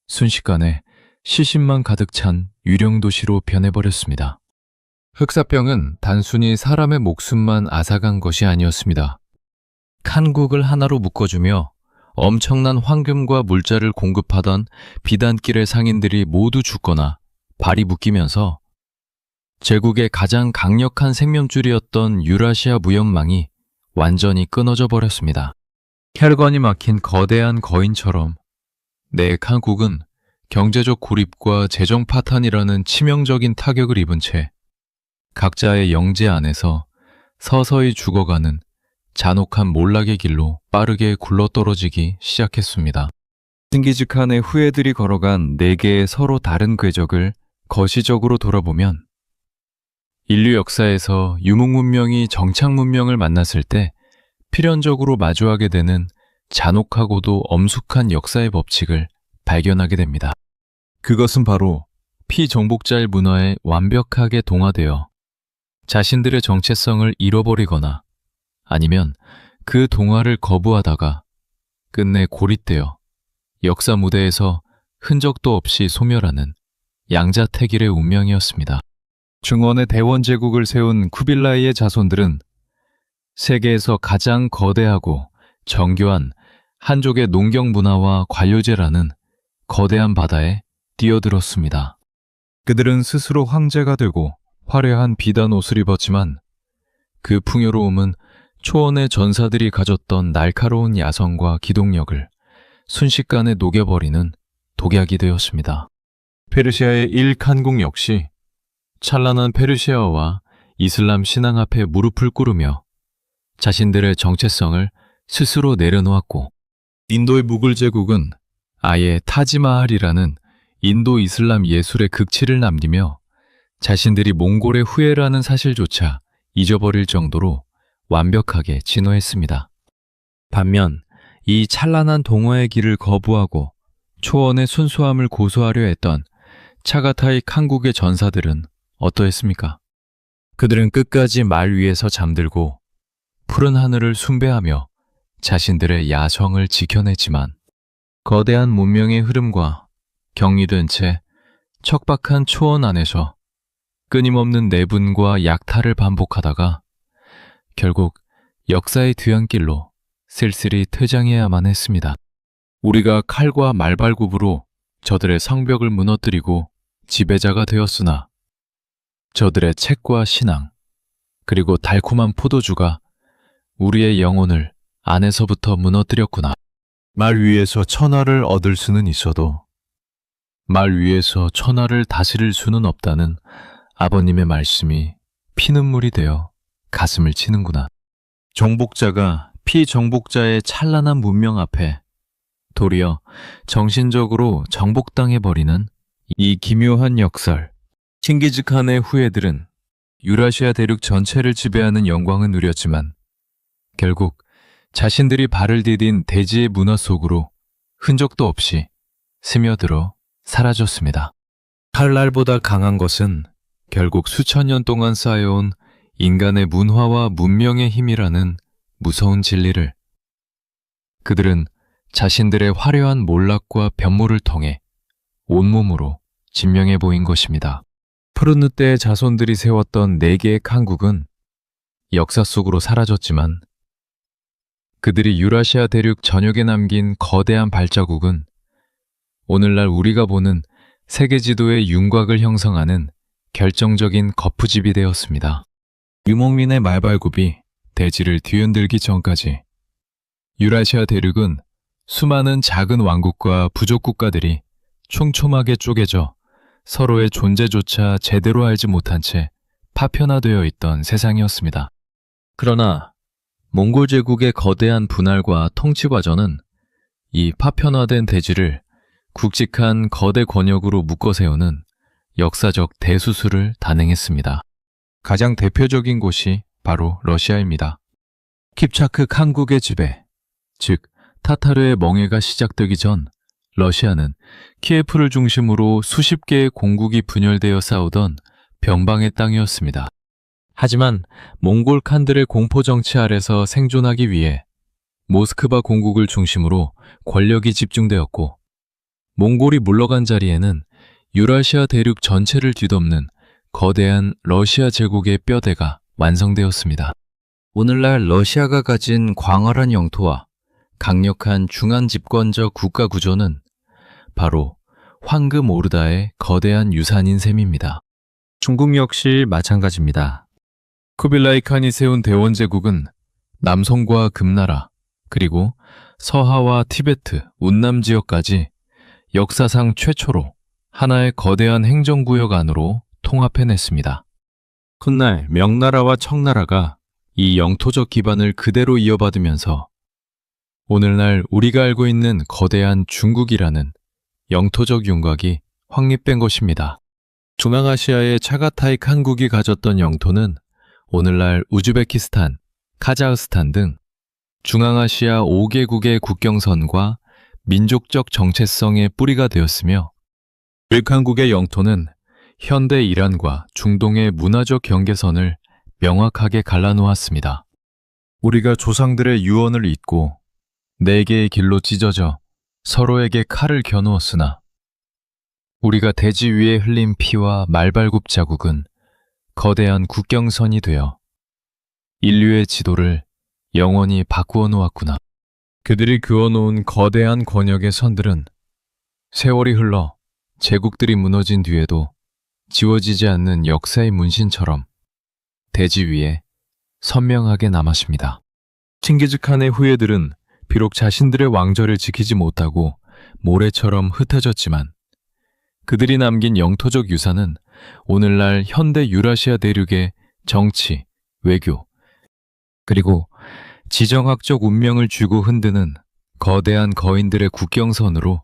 [SPEAKER 1] 순식간에 시신만 가득 찬 유령 도시로 변해버렸습니다. 흑사병은 단순히 사람의 목숨만 앗아간 것이 아니었습니다. 칸국을 하나로 묶어주며 엄청난 황금과 물자를 공급하던 비단길의 상인들이 모두 죽거나 발이 묶이면서 제국의 가장 강력한 생명줄이었던 유라시아 무역망이 완전히 끊어져 버렸습니다. 혈관이 막힌 거대한 거인처럼 칸국은 경제적 고립과 재정 파탄이라는 치명적인 타격을 입은 채 각자의 영재 안에서 서서히 죽어가는 잔혹한 몰락의 길로 빠르게 굴러떨어지기 시작했습니다. 칭기즈칸의 후예들이 걸어간 4개의 서로 다른 궤적을 거시적으로 돌아보면 인류 역사에서 유목문명이 정착문명을 만났을 때 필연적으로 마주하게 되는 잔혹하고도 엄숙한 역사의 법칙을 발견하게 됩니다. 그것은 바로 피정복자의 문화에 완벽하게 동화되어 자신들의 정체성을 잃어버리거나 아니면 그 동화를 거부하다가 끝내 고립되어 역사 무대에서 흔적도 없이 소멸하는 양자택일의 운명이었습니다. 중원에 대원 제국을 세운 쿠빌라이의 자손들은 세계에서 가장 거대하고 정교한 한족의 농경 문화와 관료제라는 거대한 바다에 뛰어들었습니다. 그들은 스스로 황제가 되고 화려한 비단 옷을 입었지만 그 풍요로움은 초원의 전사들이 가졌던 날카로운 야성과 기동력을 순식간에 녹여버리는 독약이 되었습니다. 페르시아의 일칸국 역시 찬란한 페르시아와 이슬람 신앙 앞에 무릎을 꿇으며 자신들의 정체성을 스스로 내려놓았고, 인도의 무굴 제국은 아예 타지마할이라는 인도 이슬람 예술의 극치를 남기며 자신들이 몽골의 후예라는 사실조차 잊어버릴 정도로 완벽하게 진화했습니다. 반면 이 찬란한 동화의 길을 거부하고 초원의 순수함을 고수하려 했던 차가타이 칸국의 전사들은 어떠했습니까? 그들은 끝까지 말 위에서 잠들고 푸른 하늘을 숭배하며 자신들의 야성을 지켜냈지만 거대한 문명의 흐름과 격리된 채 척박한 초원 안에서 끊임없는 내분과 약탈을 반복하다가 결국 역사의 뒤안길로 쓸쓸히 퇴장해야만 했습니다. 우리가 칼과 말발굽으로 저들의 성벽을 무너뜨리고 지배자가 되었으나 저들의 책과 신앙, 그리고 달콤한 포도주가 우리의 영혼을 안에서부터 무너뜨렸구나. 말 위에서 천하를 얻을 수는 있어도 말 위에서 천하를 다스릴 수는 없다는 아버님의 말씀이 피눈물이 되어 가슴을 치는구나. 정복자가 피정복자의 찬란한 문명 앞에 도리어 정신적으로 정복당해버리는 이 기묘한 역설. 칭기즈칸의 후예들은 유라시아 대륙 전체를 지배하는 영광은 누렸지만 결국 자신들이 발을 디딘 대지의 문화 속으로 흔적도 없이 스며들어 사라졌습니다. 칼날보다 강한 것은 결국 수천 년 동안 쌓여온 인간의 문화와 문명의 힘이라는 무서운 진리를 그들은 자신들의 화려한 몰락과 변모를 통해 온몸으로 진명해 보인 것입니다. 푸르느 때의 자손들이 세웠던 4개의 칸국은 역사 속으로 사라졌지만 그들이 유라시아 대륙 전역에 남긴 거대한 발자국은 오늘날 우리가 보는 세계 지도의 윤곽을 형성하는 결정적인 거푸집이 되었습니다. 유목민의 말발굽이 대지를 뒤흔들기 전까지 유라시아 대륙은 수많은 작은 왕국과 부족 국가들이 촘촘하게 쪼개져 서로의 존재조차 제대로 알지 못한 채 파편화되어 있던 세상이었습니다. 그러나 몽골 제국의 거대한 분할과 통치 과정은 이 파편화된 대지를 굵직한 거대 권역으로 묶어 세우는 역사적 대수술을 단행했습니다. 가장 대표적인 곳이 바로 러시아입니다. 킵차크 칸국의 지배, 즉 타타르의 멍해가 시작되기 전 러시아는 키예프를 중심으로 수십 개의 공국이 분열되어 싸우던 변방의 땅이었습니다. 하지만 몽골 칸들의 공포 정치 아래서 생존하기 위해 모스크바 공국을 중심으로 권력이 집중되었고 몽골이 물러간 자리에는 유라시아 대륙 전체를 뒤덮는 거대한 러시아 제국의 뼈대가 완성되었습니다. 오늘날 러시아가 가진 광활한 영토와 강력한 중앙 집권적 국가 구조는 바로 황금 오르다의 거대한 유산인 셈입니다. 중국 역시 마찬가지입니다. 쿠빌라이 칸이 세운 대원 제국은 남송과 금나라, 그리고 서하와 티베트, 운남 지역까지 역사상 최초로 하나의 거대한 행정구역 안으로 통합해냈습니다. 훗날 명나라와 청나라가 이 영토적 기반을 그대로 이어받으면서 오늘날 우리가 알고 있는 거대한 중국이라는 영토적 윤곽이 확립된 것입니다. 중앙아시아의 차가타이 칸국이 가졌던 영토는 오늘날 우즈베키스탄, 카자흐스탄 등 중앙아시아 5개국의 국경선과 민족적 정체성의 뿌리가 되었으며 일칸국의 영토는 현대 이란과 중동의 문화적 경계선을 명확하게 갈라놓았습니다. 우리가 조상들의 유언을 잊고 4개의 길로 찢어져 서로에게 칼을 겨누었으나 우리가 대지 위에 흘린 피와 말발굽 자국은 거대한 국경선이 되어 인류의 지도를 영원히 바꾸어 놓았구나. 그들이 그어놓은 거대한 권역의 선들은 세월이 흘러 제국들이 무너진 뒤에도 지워지지 않는 역사의 문신처럼 대지 위에 선명하게 남았습니다. 칭기즈칸의 후예들은 비록 자신들의 왕좌를 지키지 못하고 모래처럼 흩어졌지만 그들이 남긴 영토적 유산은 오늘날 현대 유라시아 대륙의 정치, 외교, 그리고 지정학적 운명을 쥐고 흔드는 거대한 거인들의 국경선으로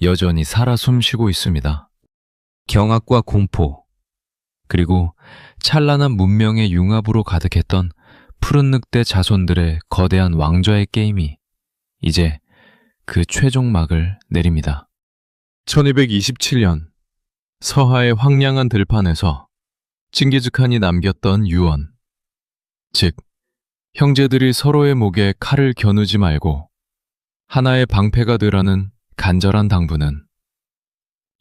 [SPEAKER 1] 여전히 살아 숨쉬고 있습니다. 경악과 공포, 그리고 찬란한 문명의 융합으로 가득했던 푸른 늑대 자손들의 거대한 왕좌의 게임이 이제 그 최종막을 내립니다. 1227년 서하의 황량한 들판에서 칭기즈칸이 남겼던 유언, 즉 형제들이 서로의 목에 칼을 겨누지 말고 하나의 방패가 되라는 간절한 당부는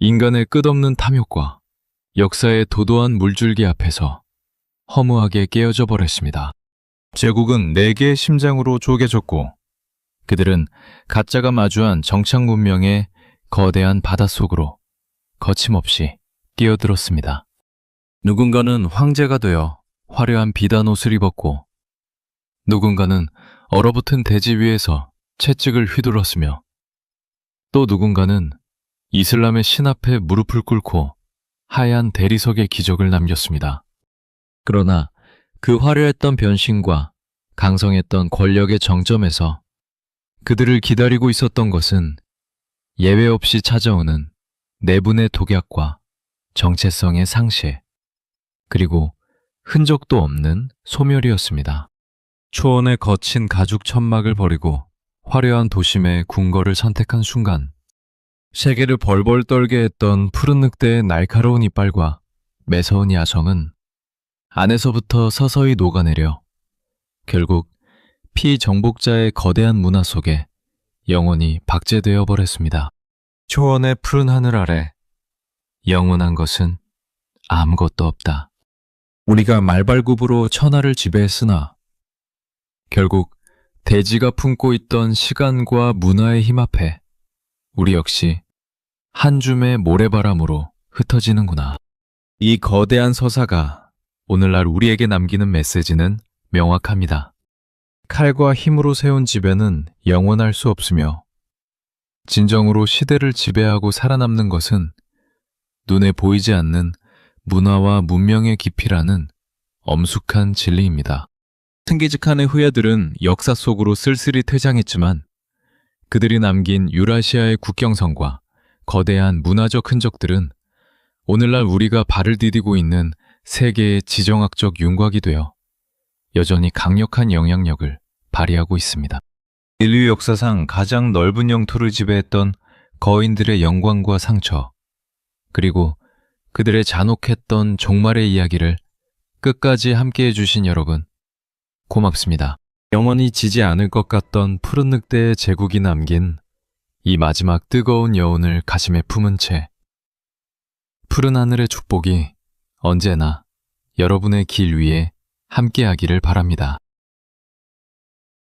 [SPEAKER 1] 인간의 끝없는 탐욕과 역사의 도도한 물줄기 앞에서 허무하게 깨어져 버렸습니다. 제국은 4개의 심장으로 쪼개졌고 그들은 가짜가 마주한 정착 문명의 거대한 바닷속으로 거침없이 뛰어들었습니다. 누군가는 황제가 되어 화려한 비단 옷을 입었고 누군가는 얼어붙은 대지 위에서 채찍을 휘둘렀으며 또 누군가는 이슬람의 신 앞에 무릎을 꿇고 하얀 대리석의 기적을 남겼습니다. 그러나 그 화려했던 변신과 강성했던 권력의 정점에서 그들을 기다리고 있었던 것은 예외 없이 찾아오는 내분의 독약과 정체성의 상실, 그리고 흔적도 없는 소멸이었습니다. 초원의 거친 가죽 천막을 버리고 화려한 도심의 궁궐을 선택한 순간 세계를 벌벌 떨게 했던 푸른 늑대의 날카로운 이빨과 매서운 야성은 안에서부터 서서히 녹아내려 결국 피정복자의 거대한 문화 속에 영원히 박제되어 버렸습니다. 초원의 푸른 하늘 아래 영원한 것은 아무것도 없다. 우리가 말발굽으로 천하를 지배했으나 결국 대지가 품고 있던 시간과 문화의 힘 앞에 우리 역시 한 줌의 모래바람으로 흩어지는구나. 이 거대한 서사가 오늘날 우리에게 남기는 메시지는 명확합니다. 칼과 힘으로 세운 지배는 영원할 수 없으며 진정으로 시대를 지배하고 살아남는 것은 눈에 보이지 않는 문화와 문명의 깊이라는 엄숙한 진리입니다. 칭기즈칸의 후예들은 역사 속으로 쓸쓸히 퇴장했지만 그들이 남긴 유라시아의 국경선과 거대한 문화적 흔적들은 오늘날 우리가 발을 디디고 있는 세계의 지정학적 윤곽이 되어 여전히 강력한 영향력을 발휘하고 있습니다. 인류 역사상 가장 넓은 영토를 지배했던 거인들의 영광과 상처, 그리고 그들의 잔혹했던 종말의 이야기를 끝까지 함께해 주신 여러분, 고맙습니다. 영원히 지지 않을 것 같던 푸른 늑대의 제국이 남긴 이 마지막 뜨거운 여운을 가슴에 품은 채 푸른 하늘의 축복이 언제나 여러분의 길 위에 함께하기를 바랍니다.